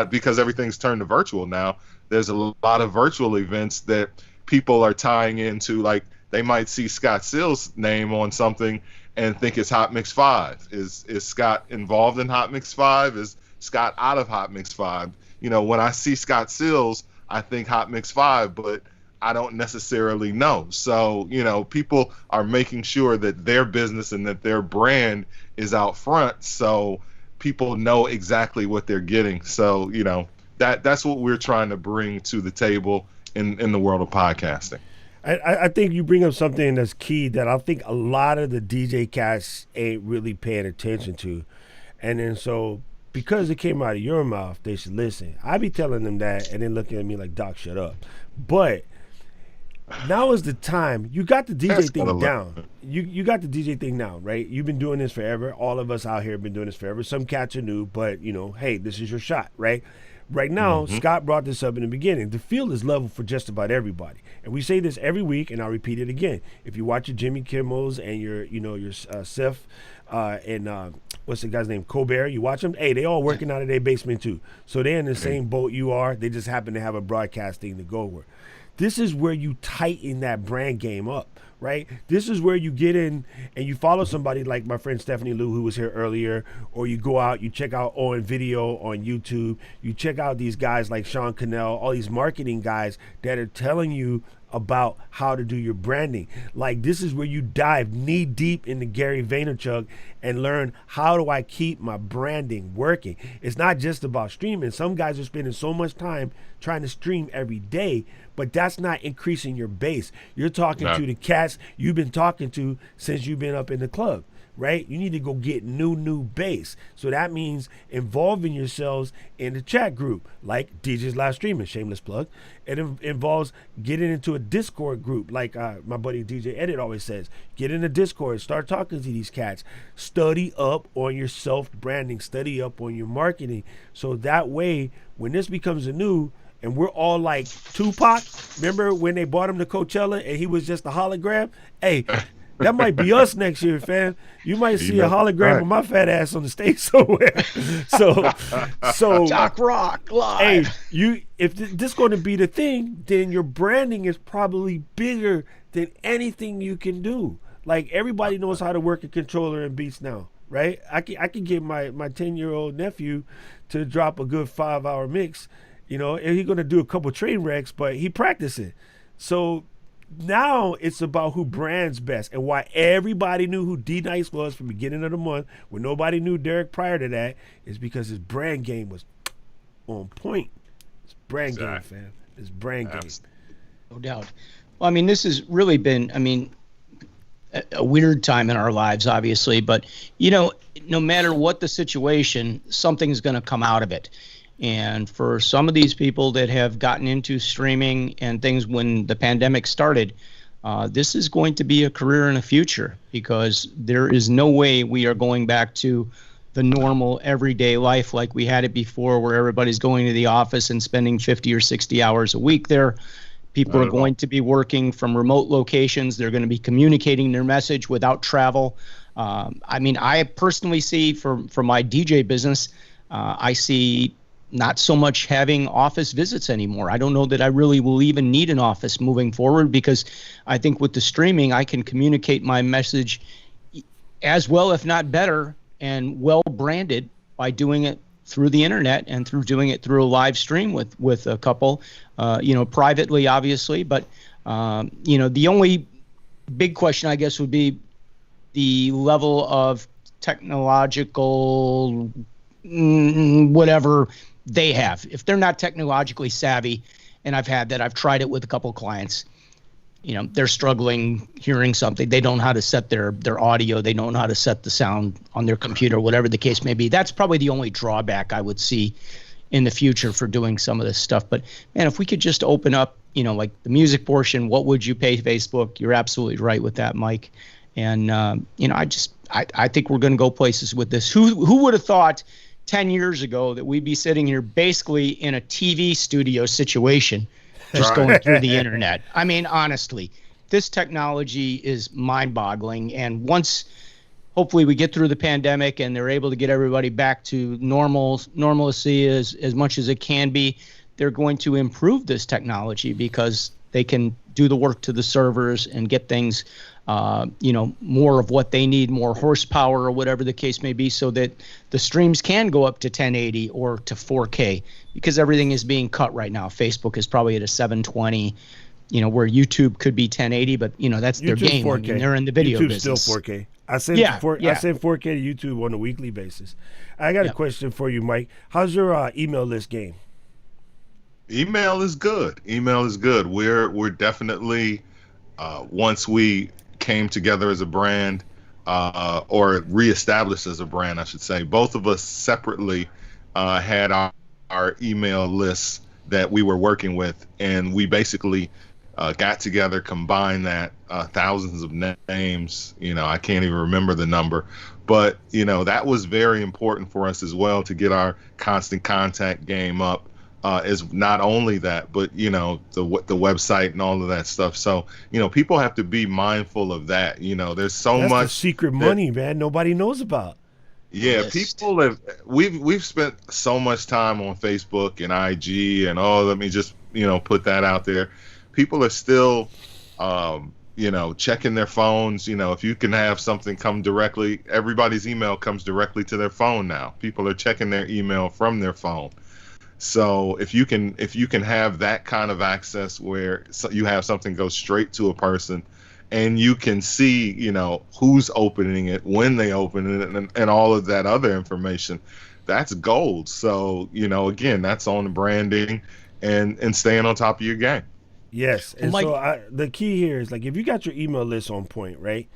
Speaker 4: because everything's turned to virtual now. There's a lot of virtual events that people are tying into, like, they might see Scott Silz's name on something and think it's Hot Mix 5. Is Scott involved in Hot Mix 5? Is Scott out of Hot Mix 5? When I see Scott Silz, I think Hot Mix 5, but I don't necessarily know. So, people are making sure that their business and that their brand is out front, so people know exactly what they're getting. So, that's what we're trying to bring to the table in the world of podcasting.
Speaker 2: I think you bring up something that's key that I think a lot of the DJ cats ain't really paying attention to. And then so because it came out of your mouth, they should listen. I be telling them that and then looking at me like, Doc, shut up. But now is the time. You got the DJ thing down. You got the DJ thing down, right? You've been doing this forever. All of us out here have been doing this forever. Some cats are new, but hey, this is your shot, right? Right now, Scott brought this up in the beginning. The field is level for just about everybody, and we say this every week, and I'll repeat it again. If you watch your Jimmy Kimmels and your Seth and what's the guy's name, Colbert, you watch them. Hey, they all working out of their basement too, so they're in the same boat you are. They just happen to have a broadcast thing to go with. This is where you tighten that brand game up, right? This is where you get in and you follow somebody like my friend Stephanie Lou, who was here earlier, or you go out, you check out Owen Video on YouTube, you check out these guys like Sean Cannell, all these marketing guys that are telling you about how to do your branding. Like, this is where you dive knee deep into Gary Vaynerchuk and learn, how do I keep my branding working? It's not just about streaming. Some guys are spending so much time trying to stream every day, but that's not increasing your base. You're talking to the cats you've been talking to since you've been up in the club, right? You need to go get new base. So that means involving yourselves in the chat group, like DJ's Live Streaming, shameless plug. It involves getting into a Discord group, like my buddy DJ Edit always says. Get in a Discord, start talking to these cats. Study up on your self-branding, study up on your marketing. So that way, when this becomes a new, and we're all like Tupac, remember when they brought him to Coachella and he was just a hologram? Hey, that might be us next year, fam. You might see a hologram of my fat ass on the stage somewhere. So
Speaker 3: Doc Rock live.
Speaker 2: Hey, if this going to be the thing, then your branding is probably bigger than anything you can do. Like, everybody knows how to work a controller and beats now, right? I can get my 10-year-old nephew to drop a good 5-hour mix, and he's going to do a couple train wrecks, but he practicing. So now it's about who brands best, and why everybody knew who D Nice was from the beginning of the month, when nobody knew Derek prior to that, is because his brand game was on point. It's brand game, fam. It's brand game.
Speaker 3: No doubt. Well, I mean, this has really been, a weird time in our lives, obviously, but, no matter what the situation, something's going to come out of it. And for some of these people that have gotten into streaming and things when the pandemic started, this is going to be a career and a future, because there is no way we are going back to the normal everyday life like we had it before, where everybody's going to the office and spending 50 or 60 hours a week there. People are going to be working from remote locations. They're going to be communicating their message without travel. I personally see for my DJ business, I see not so much having office visits anymore. I don't know that I really will even need an office moving forward, because I think with the streaming, I can communicate my message as well, if not better, and well branded by doing it through the internet and through doing it through a live stream with a couple, privately, obviously. But, the only big question, I guess, would be the level of technological whatever they have. If they're not technologically savvy, and I've tried it with a couple of clients, they're struggling hearing something. They don't know how to set their audio. They don't know how to set the sound on their computer, whatever the case may be. That's probably the only drawback I would see in the future for doing some of this stuff. But man, if we could just open up, like the music portion, what would you pay Facebook? You're absolutely right with that, Mike. And, I think we're going to go places with this. Who would have thought 10 years ago that we'd be sitting here basically in a TV studio situation, just going through the internet? I mean, honestly, this technology is mind-boggling. And once, hopefully, we get through the pandemic and they're able to get everybody back to normalcy as much as it can be, they're going to improve this technology, because they can do the work to the servers and get things, more of what they need, more horsepower or whatever the case may be, so that the streams can go up to 1080 or to 4K, because everything is being cut right now. Facebook is probably at a 720, where YouTube could be 1080, but that's their game.
Speaker 2: 4K.
Speaker 3: I mean, they're in the video
Speaker 2: YouTube's
Speaker 3: business.
Speaker 2: Still 4K. I send 4K to YouTube on a weekly basis. I got a question for you, Mike. How's your email list game?
Speaker 4: Email is good. We're definitely once we came together as a brand, or reestablished as a brand, I should say, both of us separately had our email lists that we were working with, and we basically got together, combined that, thousands of names. I can't even remember the number, but that was very important for us as well, to get our constant contact game up. Is not only that, but the website and all of that stuff. So people have to be mindful of that. There's
Speaker 2: That's
Speaker 4: much
Speaker 2: the secret money, man. Nobody knows about.
Speaker 4: Yeah, people have. We've spent so much time on Facebook and IG and let me just put that out there. People are still checking their phones. If you can have something come directly, everybody's email comes directly to their phone now. People are checking their email from their phone. So if you can have that kind of access where you have something go straight to a person, and you can see who's opening it, when they open it, and all of that other information, that's gold. So again, that's on the branding and staying on top of your game.
Speaker 2: Yes, and so the key here is, like, if you got your email list on point, right,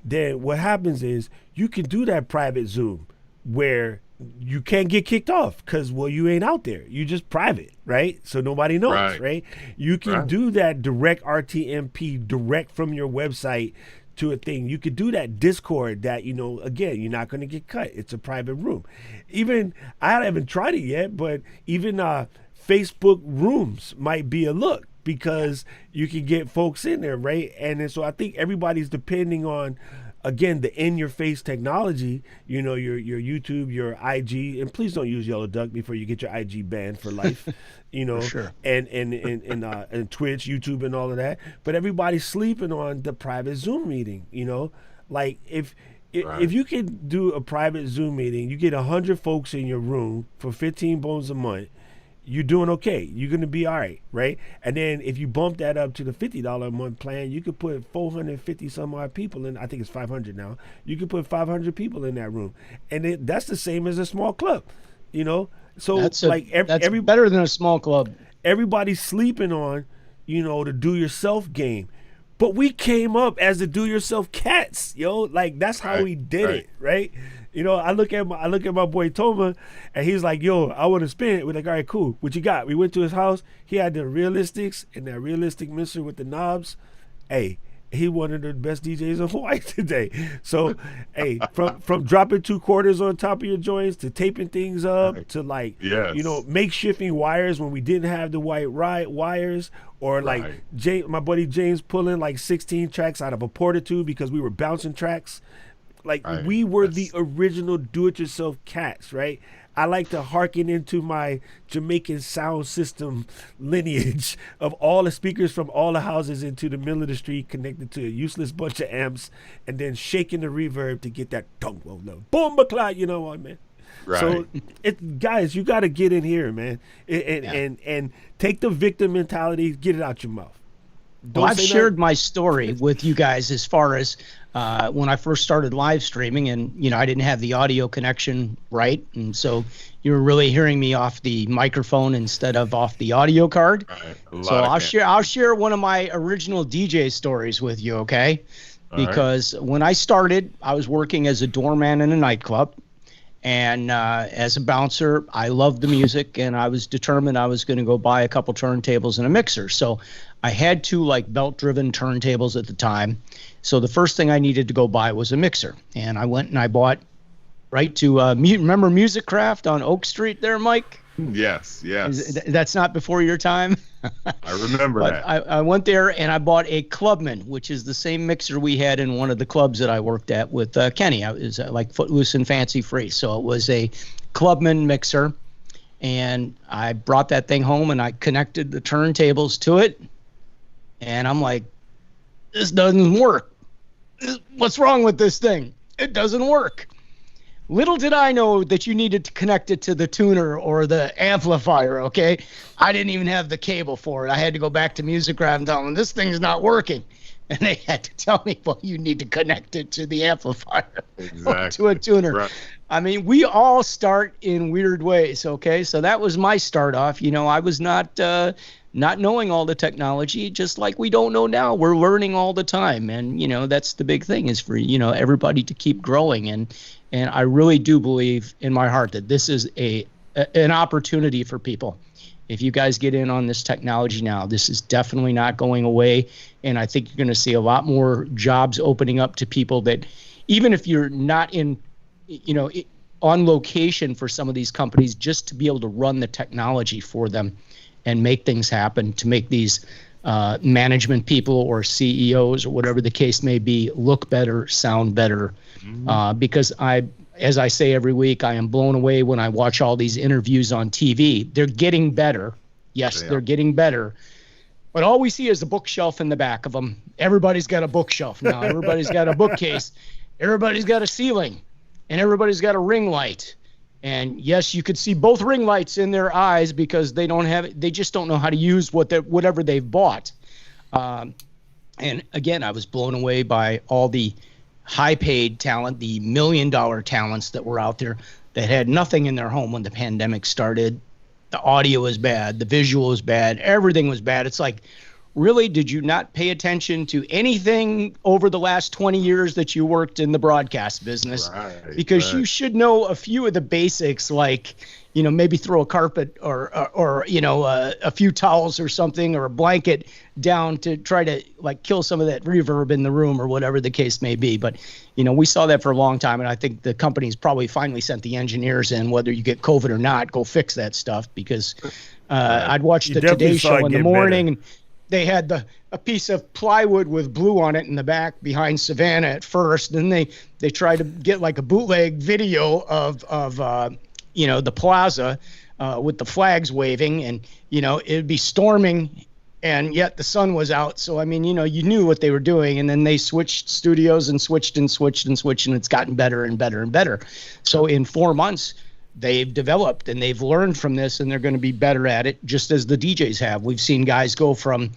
Speaker 2: then what happens is you can do that private Zoom where you can't get kicked off because, you ain't out there. You just private, right? So nobody knows, right? You can do that direct RTMP direct from your website to a thing. You could do that Discord that, again, you're not going to get cut. It's a private room. Even, I haven't tried it yet, but even Facebook rooms might be a look, because you can get folks in there, right? And then, so I think everybody's depending on, again, the in-your-face technology, your YouTube, your IG, and please don't use Yellow Duck before you get your IG banned for life,
Speaker 3: For sure.
Speaker 2: and Twitch, YouTube, and all of that. But everybody's sleeping on the private Zoom meeting, like if you can do a private Zoom meeting, you get 100 folks in your room for 15 bones a month. You're doing okay. You're going to be all right? And then if you bump that up to the $50 a month plan, you could put 450 some odd people in. I think it's 500 now. You could put 500 people in that room. And that's the same as a small club, So
Speaker 3: that's
Speaker 2: every
Speaker 3: better than a small club.
Speaker 2: Everybody's sleeping on, the do-yourself game. But we came up as the do-yourself cats, Like, that's how we did it, right? I look at my boy Toma, and he's like, "Yo, I want to spin it." We're like, "All right, cool. What you got?" We went to his house. He had the realistics and that realistic mixer with the knobs. Hey, he one of the best DJs in Hawaii today. So, hey, from dropping 2 quarters on top of your joints to taping things up to makeshifting wires when we didn't have the white wires, or like my buddy James pulling like 16 tracks out of a Porta 2 because we were bouncing tracks. Like, we were the original do-it-yourself cats, right? I like to hearken into my Jamaican sound system lineage of all the speakers from all the houses into the middle of the street connected to a useless bunch of amps, and then shaking the reverb to get that boom, bacla, you know what, man?
Speaker 4: Right.
Speaker 2: So, guys, you got to get in here, man, and take the victim mentality, get it out your mouth.
Speaker 3: I've shared my story with you guys as far as when I first started live streaming, and I didn't have the audio connection right, and so you were really hearing me off the microphone instead of off the audio card.
Speaker 4: Right.
Speaker 3: So I'll share one of my original DJ stories with you, okay? Because when I started, I was working as a doorman in a nightclub. And as a bouncer, I loved the music, and I was determined I was going to go buy a couple turntables and a mixer. So I had 2 belt-driven turntables at the time. So the first thing I needed to go buy was a mixer. And I went and I bought remember Music Craft on Oak Street there, Mike?
Speaker 4: Yes.
Speaker 3: That's not before your time?
Speaker 4: I remember that.
Speaker 3: I went there and I bought a Clubman, which is the same mixer we had in one of the clubs that I worked at with Kenny. I was like Footloose and Fancy Free. So it was a Clubman mixer. And I brought that thing home and I connected the turntables to it. And I'm like, this doesn't work. What's wrong with this thing? It doesn't work. Little did I know that you needed to connect it to the tuner or the amplifier, okay? I didn't even have the cable for it. I had to go back to Music Craft and tell them, this thing's not working. And they had to tell me, well, you need to connect it to the amplifier or to a tuner. Right. I mean, we all start in weird ways, okay? So that was my start off. I was not not knowing all the technology, just like we don't know now. We're learning all the time. And, that's the big thing is for, everybody to keep growing. And I really do believe in my heart that this is an opportunity for people. If you guys get in on this technology now, this is definitely not going away. And I think you're going to see a lot more jobs opening up to people that, even if you're not in, on location for some of these companies, just to be able to run the technology for them and make things happen, to make these management people or CEOs or whatever the case may be look better, sound better. Because as I say every week, I am blown away when I watch all these interviews on TV. They're getting better. Yes, they're getting better. But all we see is a bookshelf in the back of them. Everybody's got a bookshelf now. Everybody's got a bookcase. Everybody's got a ceiling. And everybody's got a ring light. And yes, you could see both ring lights in their eyes because they just don't know how to use whatever they've bought. And again, I was blown away by all the high-paid talent, the $1 million talents that were out there that had nothing in their home when the pandemic started. The audio was bad, the visual was bad, everything was bad. It's like, really, did you not pay attention to anything over the last 20 years that you worked in the broadcast business? Because you should know a few of the basics, like, maybe throw a carpet or a few towels or something or a blanket down to try to like kill some of that reverb in the room or whatever the case may be. But, we saw that for a long time. And I think the company's probably finally sent the engineers in, whether you get COVID or not, go fix that stuff. Because I'd watch the Today Show in the morning and they had a piece of plywood with blue on it in the back behind Savannah at first. Then they tried to get like a bootleg video of the plaza with the flags waving, and it'd be storming and yet the sun was out. So you knew what they were doing. And then they switched studios and switched and it's gotten better and better and better. So in 4 months they've developed and they've learned from this, and they're going to be better at it, just as the DJs have. We've seen guys go from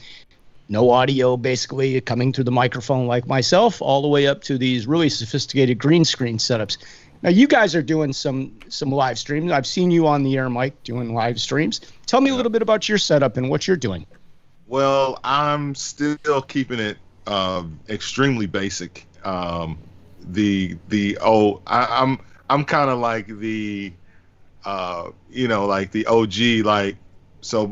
Speaker 3: no audio, basically coming through the microphone like myself, all the way up to these really sophisticated green screen setups. Now, you guys are doing some live streams. I've seen you on the air, Mike, doing live streams. Tell me a little bit about your setup and what you're doing.
Speaker 4: Well, I'm still keeping it extremely basic. I'm kind of like the like the OG. Like, so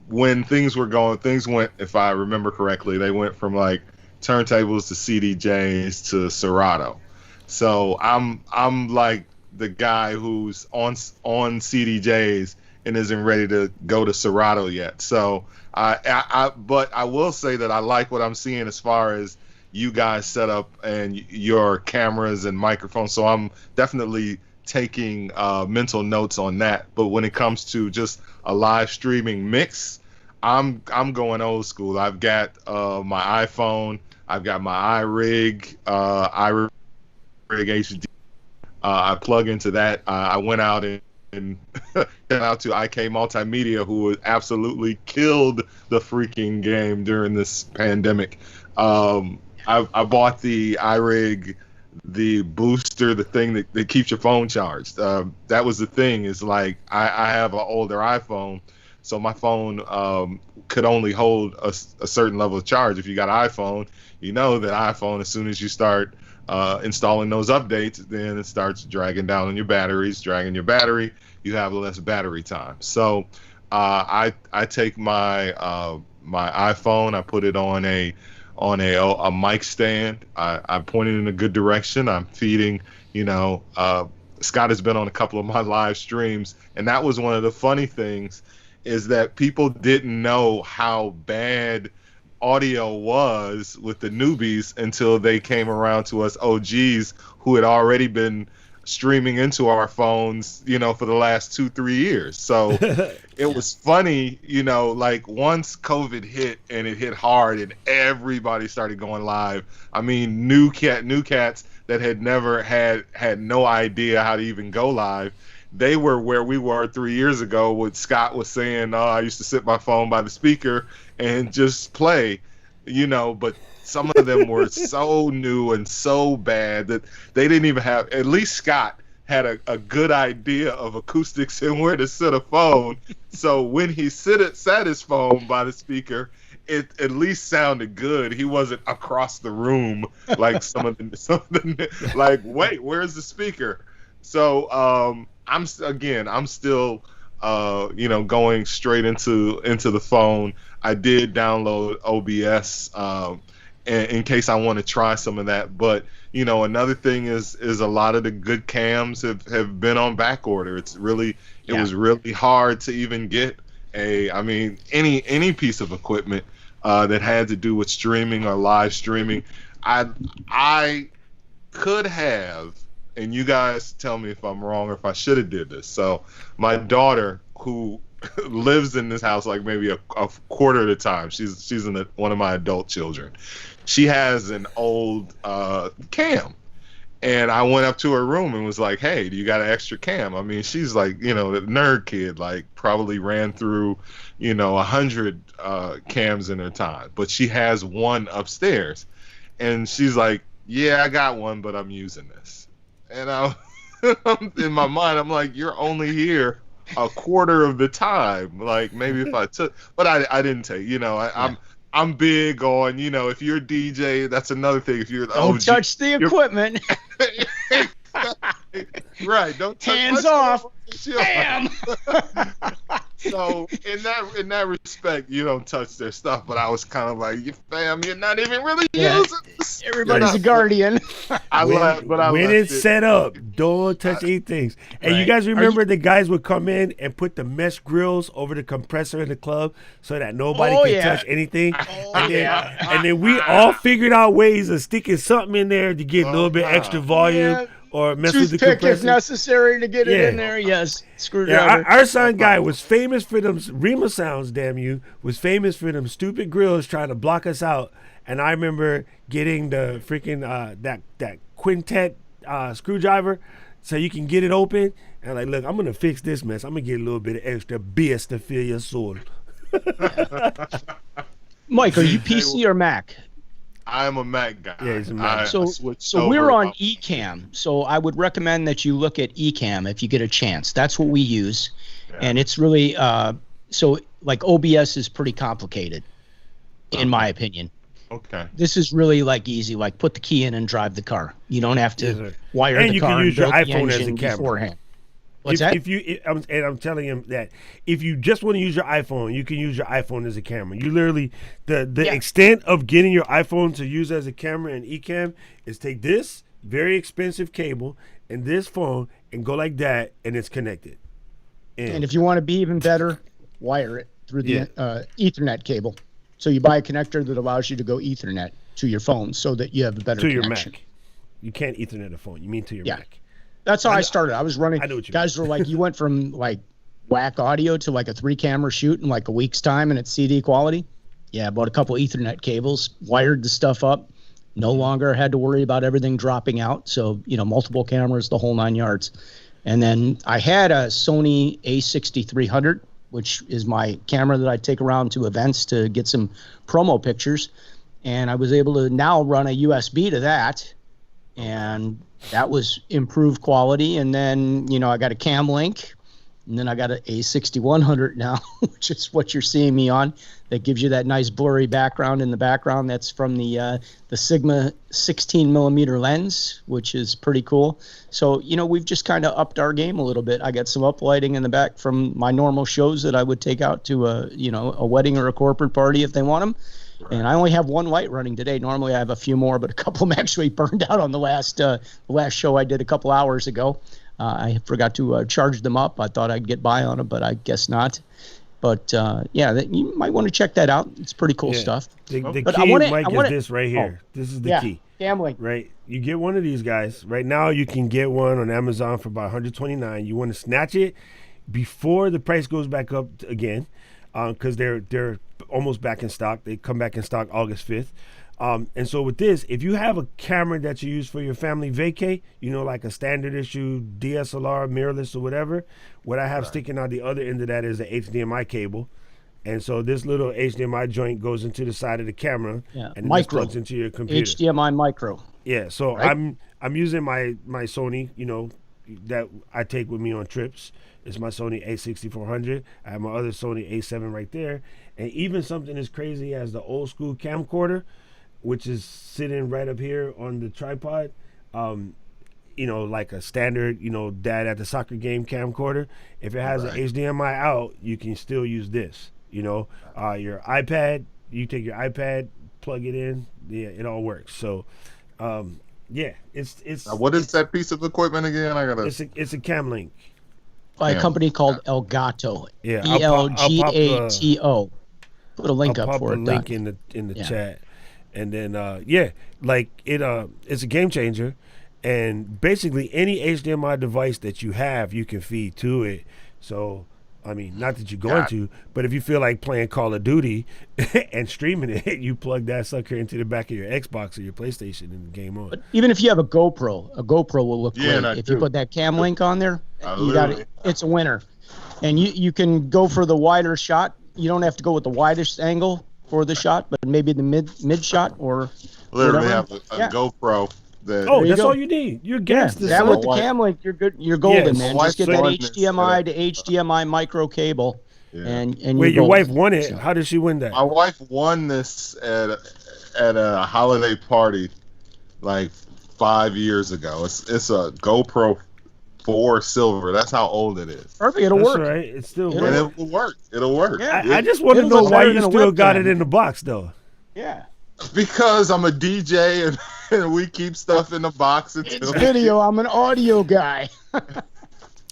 Speaker 4: when things went, if I remember correctly, they went from like turntables to CDJs to Serato. So I'm like the guy who's on CDJs and isn't ready to go to Serato yet. So but I will say that I like what I'm seeing as far as you guys set up and your cameras and microphones. So I'm definitely taking mental notes on that. But when it comes to just a live streaming mix, I'm going old school. I've got my iPhone, I've got my iRig HD. I plug into that. I went out and shout out to IK Multimedia, who absolutely killed the freaking game during this pandemic. I bought the iRig, the booster, the thing that keeps your phone charged. That was the thing, is like I have an older iPhone, so my phone could only hold a certain level of charge. If you got an iPhone, you know that iPhone, as soon as you start installing those updates, then it starts dragging down on your batteries, dragging your battery. You have less battery time. So I take my my iPhone, I put it on a mic stand. I point it in a good direction. I'm feeding, Scott has been on a couple of my live streams, and that was one of the funny things, is that people didn't know how bad audio was with the newbies until they came around to us OGs who had already been streaming into our phones, for the last 2-3 years. So it was funny, like once COVID hit and it hit hard and everybody started going live. I mean, new cats that had never had no idea how to even go live. They were where we were 3 years ago. What Scott was saying, I used to sit my phone by the speaker and just play, but some of them were so new and so bad that they didn't even have, at least Scott had a good idea of acoustics and where to set a phone. So when he sat his phone by the speaker, it at least sounded good. He wasn't across the room like something like, wait, where's the speaker? So I'm still going straight into the phone. I did download OBS in case I want to try some of that. But another thing is a lot of the good cams have been on back order. It was really hard to even get any piece of equipment that had to do with streaming or live streaming. I could have, and you guys tell me if I'm wrong or if I should have did this. So my daughter, who lives in this house like maybe a quarter of the time, she's one of my adult children. She has an old cam. And I went up to her room and was like, hey, do you got an extra cam? I mean, she's like, a nerd kid, like probably ran through, 100 cams in her time. But she has one upstairs. And she's like, yeah, I got one, but I'm using this. And in my mind, I'm like, you're only here a quarter of the time. Like, maybe if I took, but I didn't take, I'm big on, if you're a DJ, that's another thing. If you're
Speaker 3: don't touch the equipment.
Speaker 4: Right, don't touch.
Speaker 3: Hands off. Bam.
Speaker 4: So in that respect, you don't touch their stuff. But I was kind of like, fam, you're not even really using this.
Speaker 3: Everybody's a guardian.
Speaker 2: When it's set up, don't touch anything. And you guys remember the guys would come in and put the mesh grills over the compressor in the club so that nobody could touch anything. And then we all figured out ways of sticking something in there to get a little bit extra volume. Or mess with the compressor
Speaker 3: if necessary to get it in there. Yes, screwdriver.
Speaker 2: Yeah, our son guy was famous for them Rima sounds. Damn you, was famous for them stupid grills trying to block us out. And I remember getting the freaking that quintet screwdriver so you can get it open. And like, look, I'm gonna fix this mess. I'm gonna get a little bit of extra BS to fill your soul.
Speaker 3: Mike, are you PC or Mac?
Speaker 4: I'm a Mac guy.
Speaker 2: Yeah, he's a Mac.
Speaker 3: So we're on Ecamm. So I would recommend that you look at Ecamm if you get a chance. That's what we use, and it's really so like OBS is pretty complicated, in my opinion.
Speaker 4: Okay.
Speaker 3: This is really like easy. Like put the key in and drive the car. You don't have to wire the car.
Speaker 2: And you can use your
Speaker 3: build
Speaker 2: iPhone as a camera
Speaker 3: beforehand. What's that?
Speaker 2: I'm telling him that if you just want to use your iPhone, you can use your iPhone as a camera. You literally the extent of getting your iPhone to use as a camera in Ecamm is take this very expensive cable and this phone and go like that, and it's connected.
Speaker 3: And if you want to be even better, wire it through the Ethernet cable. So you buy a connector that allows you to go Ethernet to your phone, so that you have a better connection.
Speaker 2: Your Mac. You can't Ethernet a phone. You mean to your Mac.
Speaker 3: That's how I started. I was running.
Speaker 2: I know what you
Speaker 3: guys were like, you went from like whack audio to like a 3-camera shoot in like a week's time, and it's CD quality. Yeah, bought a couple Ethernet cables, wired the stuff up. No longer had to worry about everything dropping out. So multiple cameras, the whole 9 yards. And then I had a Sony A6300, which is my camera that I take around to events to get some promo pictures. And I was able to now run a USB to that, and that was improved quality. And then, I got a Cam Link, and then I got an A6100 now, which is what you're seeing me on. That gives you that nice blurry background in the background. That's from the Sigma 16mm lens, which is pretty cool. So, we've just kind of upped our game a little bit. I got some uplighting in the back from my normal shows that I would take out to a wedding or a corporate party if they want them. Right. And I only have one light running today. Normally I have a few more, but a couple of them actually burned out on the last show I did a couple hours ago. I forgot to charge them up. I thought I'd get by on them, but I guess not. But you might want to check that out. It's pretty cool stuff.
Speaker 2: The key, Mike, is this right here. This is the key.
Speaker 3: Gambling.
Speaker 2: Right. You get one of these guys. Right now you can get one on Amazon for about $129. You want to snatch it before the price goes back up again, because they're almost back in stock. They come back in stock August 5th. And so with this, if you have a camera that you use for your family vacay, like a standard issue DSLR, mirrorless or whatever, what I have sticking out the other end of that is the HDMI cable. And so this little HDMI joint goes into the side of the camera and it plugs into your computer.
Speaker 3: HDMI micro.
Speaker 2: Yeah, so right? I'm using my Sony, that I take with me on trips. It's my Sony A6400. I have my other Sony A7 right there, and even something as crazy as the old school camcorder, which is sitting right up here on the tripod. Like a standard, dad at the soccer game camcorder. If it has an HDMI out, you can still use this. Your iPad, you take your iPad, plug it in, yeah, it all works. So, it's.
Speaker 4: What is that piece of equipment again?
Speaker 2: It's a Cam Link.
Speaker 3: By a company called Elgato.
Speaker 2: Yeah,
Speaker 3: Elgato. Put a link up for it.
Speaker 2: Link in the chat, and then it's a game changer, and basically any HDMI device that you have, you can feed to it. So, I mean, not that you're going to, but if you feel like playing Call of Duty and streaming it, you plug that sucker into the back of your Xbox or your PlayStation and the game on.
Speaker 3: But even if you have a GoPro will look great. If you put that Cam Link on there, it's a winner. And you can go for the wider shot. You don't have to go with the widest angle for the shot, but maybe the mid shot or
Speaker 4: literally have a GoPro.
Speaker 2: That's all you need. You're gangster.
Speaker 3: That with the Cam Link, you're good. You're golden, man. Just get that HDMI to HDMI micro cable, and
Speaker 2: wait, your wife won it. How did she win that?
Speaker 4: My wife won this at a holiday party like 5 years ago. It's a GoPro 4 silver. That's how old it is.
Speaker 3: Perfect. It'll work.
Speaker 2: Right. It
Speaker 4: will work. It'll work.
Speaker 3: Yeah.
Speaker 2: I just want to know why you still got it in the box, though.
Speaker 3: Yeah.
Speaker 4: Because I'm a DJ and we keep stuff in the box.
Speaker 3: It's video. I'm an audio guy.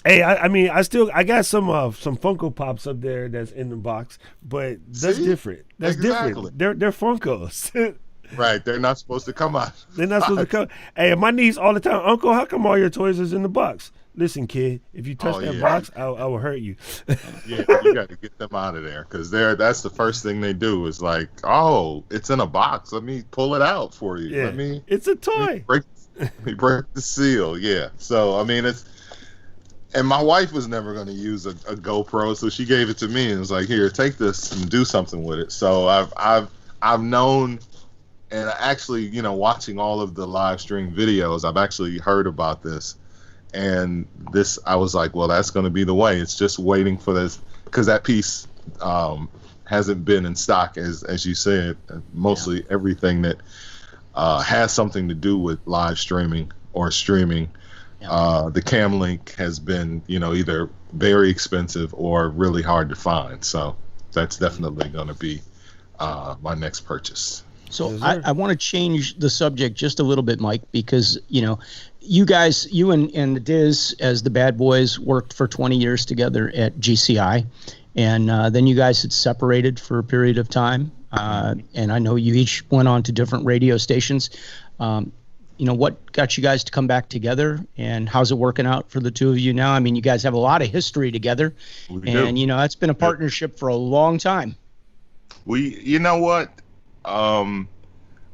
Speaker 2: Hey, I got some Funko Pops up there that's in the box, but that's different. That's different. They're Funkos.
Speaker 4: Right, they're not supposed to come out.
Speaker 2: They're not supposed to come. Hey, my niece all the time, Uncle, how come all your toys is in the box? Listen, kid, if you touch that box, I will hurt you.
Speaker 4: Yeah, you got to get them out of there because that's the first thing they do is like, oh, it's in a box. Let me pull it out for you.
Speaker 2: Yeah, it's a toy.
Speaker 4: Break the seal. Yeah. So and my wife was never going to use a GoPro, so she gave it to me and was like, here, take this and do something with it. So I've known, and actually, watching all of the live stream videos, I've actually heard about this. And I was like, well, that's going to be the way. It's just waiting for this because that piece hasn't been in stock, as you said. Mostly everything that has something to do with live streaming or streaming, the Cam Link has been, either very expensive or really hard to find. So that's definitely going to be my next purchase.
Speaker 3: So I want to change the subject just a little bit, Mike, because, you guys, you and the Diz as the Bad Boys worked for 20 years together at GCI, and then you guys had separated for a period of time, and I know you each went on to different radio stations. What got you guys to come back together, and how's it working out for the two of you now? I mean, you guys have a lot of history together, and, it's been a partnership for a long time.
Speaker 4: You know what?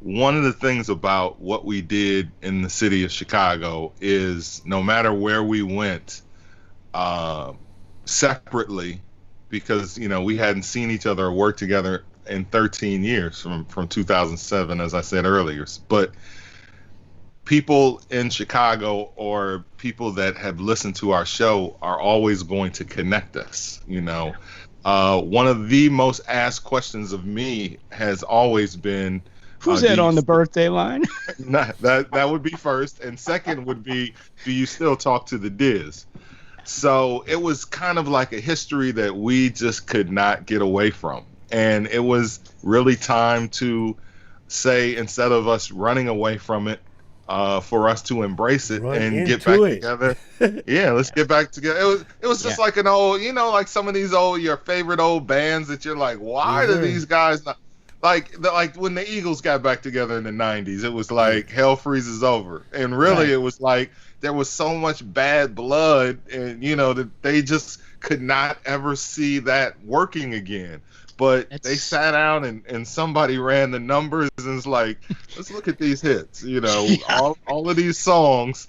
Speaker 4: One of the things about what we did in the city of Chicago is no matter where we went separately, because, we hadn't seen each other or worked together in 13 years from 2007, as I said earlier. But people in Chicago or people that have listened to our show are always going to connect us, One of the most asked questions of me has always been,
Speaker 3: who's that on the birthday line?
Speaker 4: that would be first, and second would be, do you still talk to the Diz? So it was kind of like a history that we just could not get away from, and it was really time to say, instead of us running away from it, for us to embrace it and get back together. Yeah, let's get back together. It was just like an old, like some of these your favorite old bands that you're like, why do these guys not like when the Eagles got back together in the 90s, it was like hell freezes over. And really it was like there was so much bad blood and that they just could not ever see that working again. But they sat down and somebody ran the numbers and it's like, let's look at these hits, all of these songs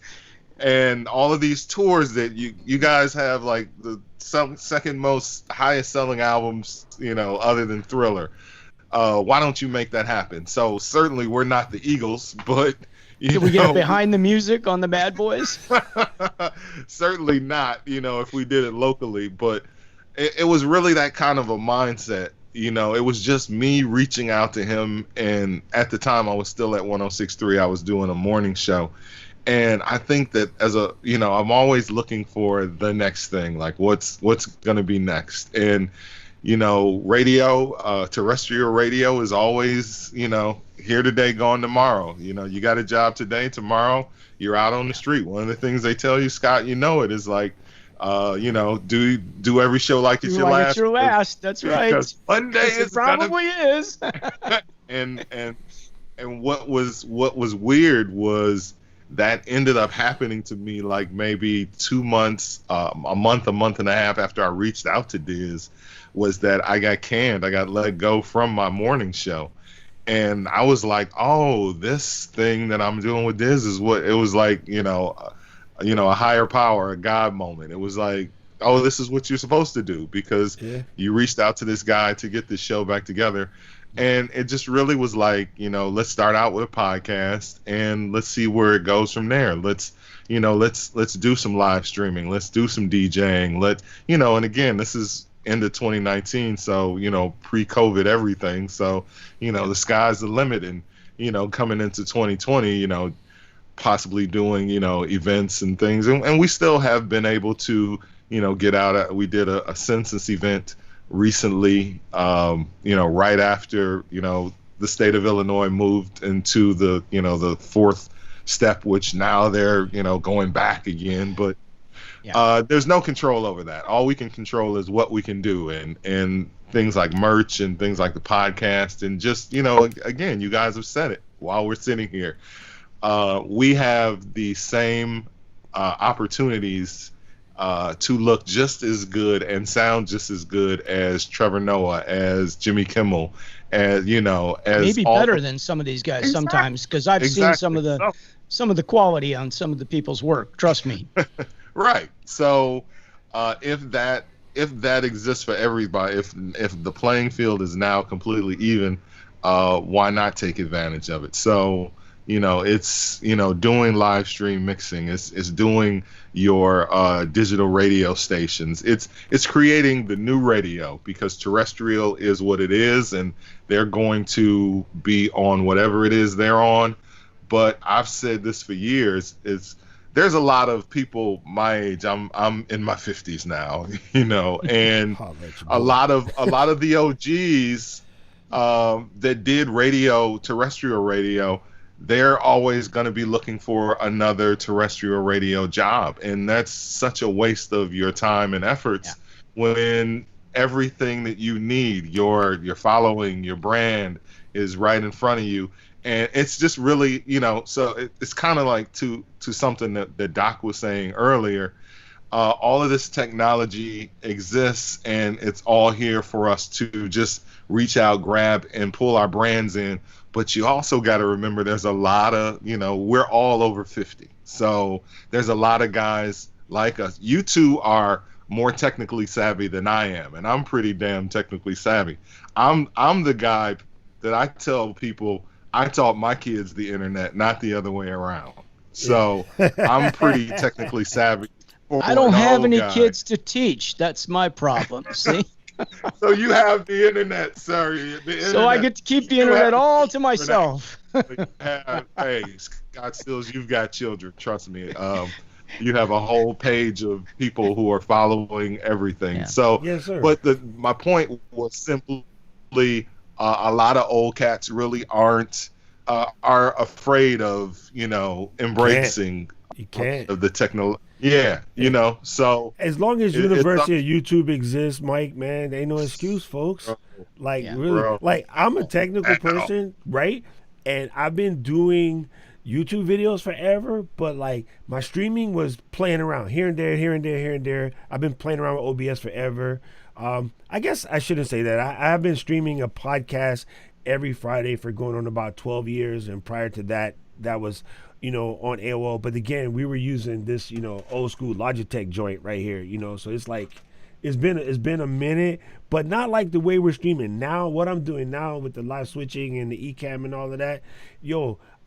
Speaker 4: and all of these tours that you guys have, like the second most highest selling albums, other than Thriller. Why don't you make that happen? So certainly we're not the Eagles, but
Speaker 3: Did we get behind the music on the Bad Boys?
Speaker 4: Certainly not, if we did it locally, but it was really that kind of a mindset. It was just me reaching out to him. And at the time I was still at 106.3. I was doing a morning show. And I think that I'm always looking for the next thing, like what's going to be next. And, radio, terrestrial radio is always, here today, gone tomorrow. You got a job today, tomorrow you're out on the street. One of the things they tell you, Scott, it is like, do every show like it's your last.
Speaker 3: It's your last. That's right.
Speaker 4: Because one day
Speaker 3: it probably is.
Speaker 4: and what was weird was that ended up happening to me like maybe 2 months, a month and a half after I reached out to Diz, was that I got canned. I got let go from my morning show. And I was like, oh, this thing that I'm doing with Diz is what it was like, a higher power, a God moment. It was like, oh, this is what you're supposed to do because you reached out to this guy to get this show back together. And it just really was like, let's start out with a podcast and let's see where it goes from there. Let's do some live streaming. Let's do some DJing. And again, this is end of 2019. So, pre-COVID everything. So, the sky's the limit. And, coming into 2020, possibly doing, events and things. And we still have been able to, get out. We did a census event recently, right after, the state of Illinois moved into the fourth step, which now they're, going back again. But there's no control over that. All we can control is what we can do. And things like merch and things like the podcast. And just, again, you guys have said it while we're sitting here. We have the same opportunities to look just as good and sound just as good as Trevor Noah, as Jimmy Kimmel, as
Speaker 3: maybe better than some of these guys sometimes, because I've seen some of the quality on some of the people's work. Trust me.
Speaker 4: Right. So if that exists for everybody, if the playing field is now completely even, why not take advantage of it? So it's doing live stream mixing, it's doing your digital radio stations, it's creating the new radio, because terrestrial is what it is and they're going to be on whatever it is they're on. But I've said this for years, there's a lot of people my age, I'm in my 50s now, and a lot of the OGs that did radio, terrestrial radio, they're always going to be looking for another terrestrial radio job. And that's such a waste of your time and efforts when everything that you need, your following, your brand is right in front of you. And it's just really, so it's kind of like to something that Doc was saying earlier. All of this technology exists and it's all here for us to just reach out, grab, and pull our brands in. But you also got to remember there's a lot of, we're all over 50. So there's a lot of guys like us. You two are more technically savvy than I am, and I'm pretty damn technically savvy. I'm the guy that I tell people I taught my kids the internet, not the other way around. So I'm pretty technically savvy.
Speaker 3: I don't have any kids to teach. That's my problem. See?
Speaker 4: So you have the internet, sir.
Speaker 3: So I get to keep the internet all to myself.
Speaker 4: Hey, Scott Silz, you've got children. Trust me. You have a whole page of people who are following everything. Yeah. So,
Speaker 2: yes, sir.
Speaker 4: But my point was simply a lot of old cats really are afraid of embracing the technology. Yeah, so
Speaker 2: as long as University of YouTube exists, Mike, man, there ain't no excuse, folks. Really, like I'm a technical person, right? And I've been doing YouTube videos forever, but like my streaming was playing around here and there, here and there, here and there. I've been playing around with OBS forever. I guess I shouldn't say that. I have been streaming a podcast every Friday for going on about 12 years, and prior to that, that was on AOL. But again, we were using this, old school Logitech joint right here, so it's like, it's been a minute, but not like the way we're streaming now. What I'm doing now with the live switching and the eCam and all of that,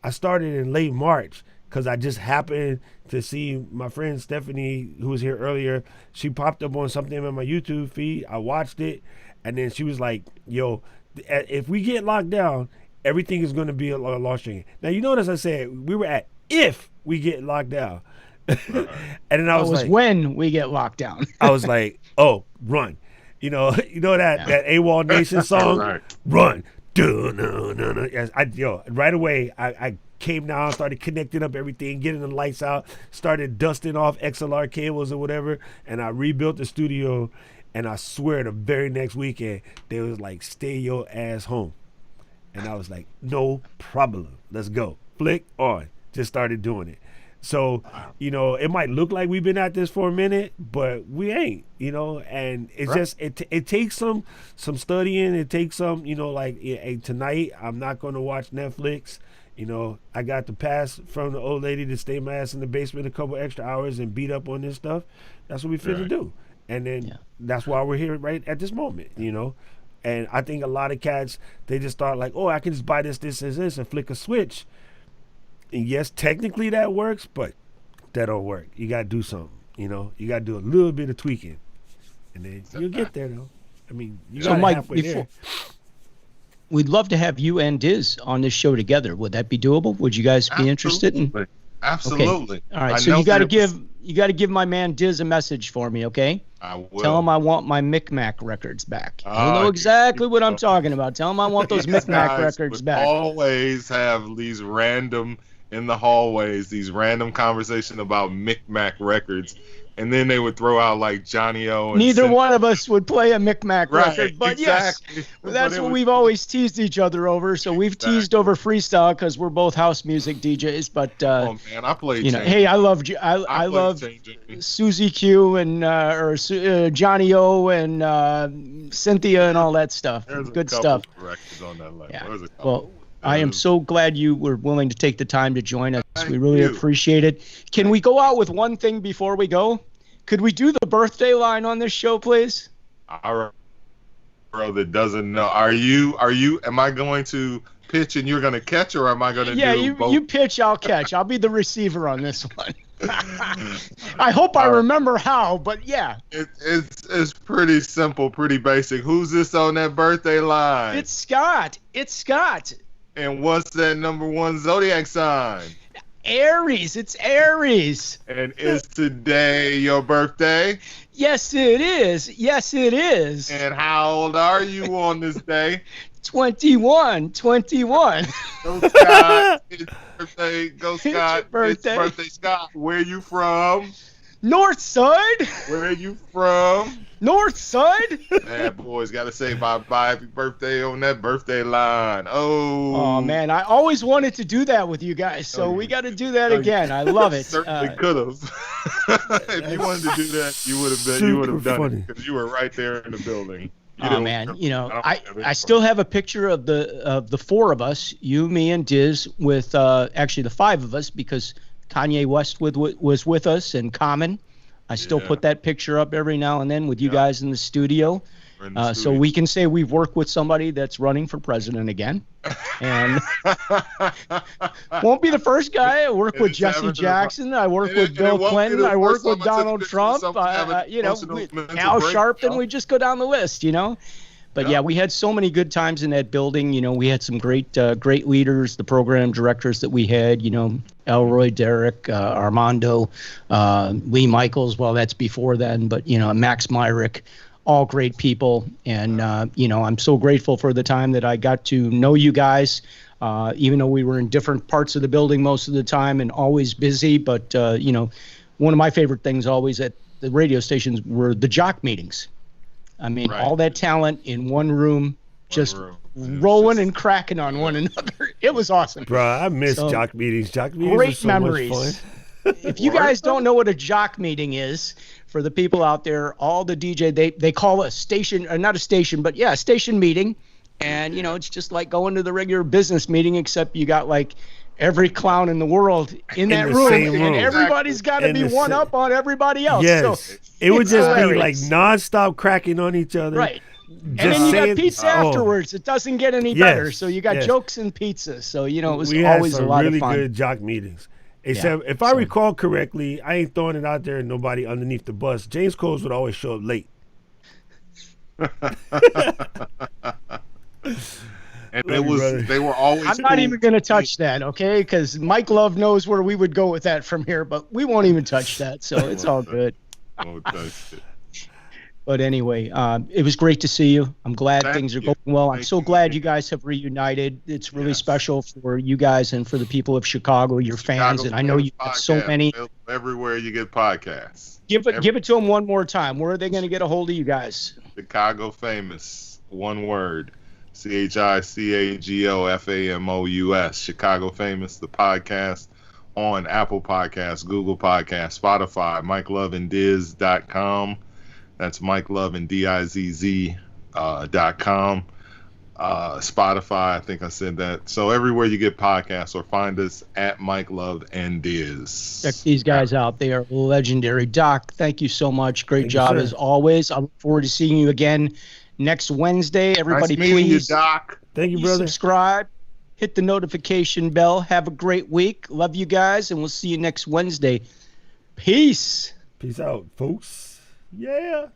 Speaker 2: I started in late March because I just happened to see my friend Stephanie, who was here earlier. She popped up on something on my YouTube feed. I watched it, and then she was like, yo, if we get locked down, everything is going to be a lost string. Now, you notice I said we were at if we get locked down. And then I was like,
Speaker 3: when we get locked down.
Speaker 2: I was like, oh, run. You know that AWOL Nation song?
Speaker 4: Right.
Speaker 2: Run. No. Yes, right away, I came down, started connecting up everything, getting the lights out, started dusting off XLR cables or whatever, and I rebuilt the studio. And I swear the very next weekend, they was like, stay your ass home. And I was like, no problem. Let's go. Flick on. Just started doing it. So, it might look like we've been at this for a minute, but we ain't, and it's just, it takes some studying. It takes some, hey, tonight I'm not going to watch Netflix. I got the pass from the old lady to stay my ass in the basement a couple extra hours and beat up on this stuff. That's what we finna do. And then that's why we're here right at this moment, And I think a lot of cats, they just thought like, oh, I can just buy this, and flick a switch. And yes, technically that works, but that don't work. You got to do something, You got to do a little bit of tweaking. And then you'll get there, though. I mean, you got
Speaker 3: Mike,
Speaker 2: halfway there.
Speaker 3: We'd love to have you and Diz on this show together. Would that be doable? Would you guys be interested in?
Speaker 4: Absolutely.
Speaker 3: Okay. All right. So you got to give my man Diz a message for me, okay?
Speaker 4: I will.
Speaker 3: Tell him I want my Micmac records back. You know exactly what I'm talking about. Tell him I want those Micmac records back.
Speaker 4: Always have these random in the hallways, these random conversations about Micmac records. And then they would throw out like Johnny O. And
Speaker 3: Neither one of us would play a Micmac record, but
Speaker 4: exactly.
Speaker 3: Yes, that's what we've always teased each other over. So we've teased over freestyle because we're both house music DJs. But
Speaker 4: oh man, I played.
Speaker 3: Hey, I love Susie Q and Johnny O and Cynthia and all that stuff.
Speaker 4: There's
Speaker 3: good stuff.
Speaker 4: On that level.
Speaker 3: Yeah. Well, I am so glad you were willing to take the time to join us. We really appreciate it. Can we go out with one thing before we go? Could we do the birthday line on this show, please?
Speaker 4: Our bro that doesn't know. Are you? Am I going to pitch and you're going to catch, or am I going to do both?
Speaker 3: You pitch, I'll catch. I'll be the receiver on this one. I hope I remember how, but yeah.
Speaker 4: It's pretty simple, pretty basic. Who's this on that birthday line?
Speaker 3: It's Scott.
Speaker 4: And what's that number one zodiac sign?
Speaker 3: Aries. It's Aries.
Speaker 4: And is today your birthday?
Speaker 3: Yes, it is.
Speaker 4: And how old are you on this day?
Speaker 3: 21.
Speaker 4: Go, Scott. It's birthday. Go, Scott.
Speaker 3: It's birthday,
Speaker 4: Scott. Where you from?
Speaker 3: North Side.
Speaker 4: Where are you from?
Speaker 3: North Side.
Speaker 4: Man, boys, got to say bye happy birthday on that birthday line. Oh,
Speaker 3: man, I always wanted to do that with you guys, so we got to do that again. I love it.
Speaker 4: Certainly could have. If you wanted to do that, you would have done it because you were right there in the building.
Speaker 3: Man, I still have a picture of the four of us, you, me, and Diz, with actually the five of us because Kanye West was with us and Common. I still put that picture up every now and then with you guys in the studio. So we can say we've worked with somebody that's running for president again. And won't be the first guy. I work with Jesse Jackson. I work with Bill Clinton. I work with Donald Trump. Al Sharpton. We just go down the list, But yeah, we had so many good times in that building. We had some great leaders, the program directors that we had, Elroy, Derek, Armando, Lee Michaels. Well, that's before then, but, Max Myrick, all great people. And, I'm so grateful for the time that I got to know you guys, even though we were in different parts of the building most of the time and always busy. But, one of my favorite things always at the radio stations were the jock meetings. I mean, all that talent in one room, rolling and cracking on one another. It was awesome.
Speaker 2: Bro, I miss jock meetings. Jock meetings
Speaker 3: great
Speaker 2: were so
Speaker 3: memories.
Speaker 2: much fun.
Speaker 3: If you guys don't know what a jock meeting is, for the people out there, all the DJ, they call a station, not a station, but a station meeting. And, it's just like going to the regular business meeting, except you got like every clown in the world in that room, and everybody's got to be one up on everybody else.
Speaker 2: Yes.
Speaker 3: So
Speaker 2: it would just be like nonstop cracking on each other.
Speaker 3: Right. And then you got pizza afterwards. It doesn't get any better. So you got jokes and pizza. So, it was always a lot of fun.
Speaker 2: Really good jock meetings. Except if I recall correctly, I ain't throwing it out there and nobody underneath the bus. James Coles would always show up late.
Speaker 4: And they were always.
Speaker 3: I'm not even going to touch that, okay? Because Mike Love knows where we would go with that from here, but we won't even touch that, so it's all good.
Speaker 4: Won't touch it.
Speaker 3: But anyway, it was great to see you. I'm glad things are going well. I'm so glad you guys have reunited. It's really special for you guys and for the people of Chicago, your fans, and I know you have so many.
Speaker 4: Everywhere you get podcasts.
Speaker 3: Give it to them one more time. Where are they going to get a hold of you guys?
Speaker 4: Chicago Famous, one word. CHICAGOFAMOUS. Chicago Famous, the podcast on Apple Podcasts, Google Podcasts, Spotify, MikeLoveandDiz.com. That's MikeLoveandDizz.com. Spotify, I think I said that. So everywhere you get podcasts, or find us at Mike Love and Diz.
Speaker 3: Check these guys out. They are legendary. Doc, thank you so much. Great job as always. I look forward to seeing you again next Wednesday. Everybody,
Speaker 4: nice meeting
Speaker 3: please.
Speaker 4: You, Doc.
Speaker 2: Thank you, brother.
Speaker 3: Subscribe. Hit the notification bell. Have a great week. Love you guys, and we'll see you next Wednesday. Peace.
Speaker 2: Peace out, folks. Yeah.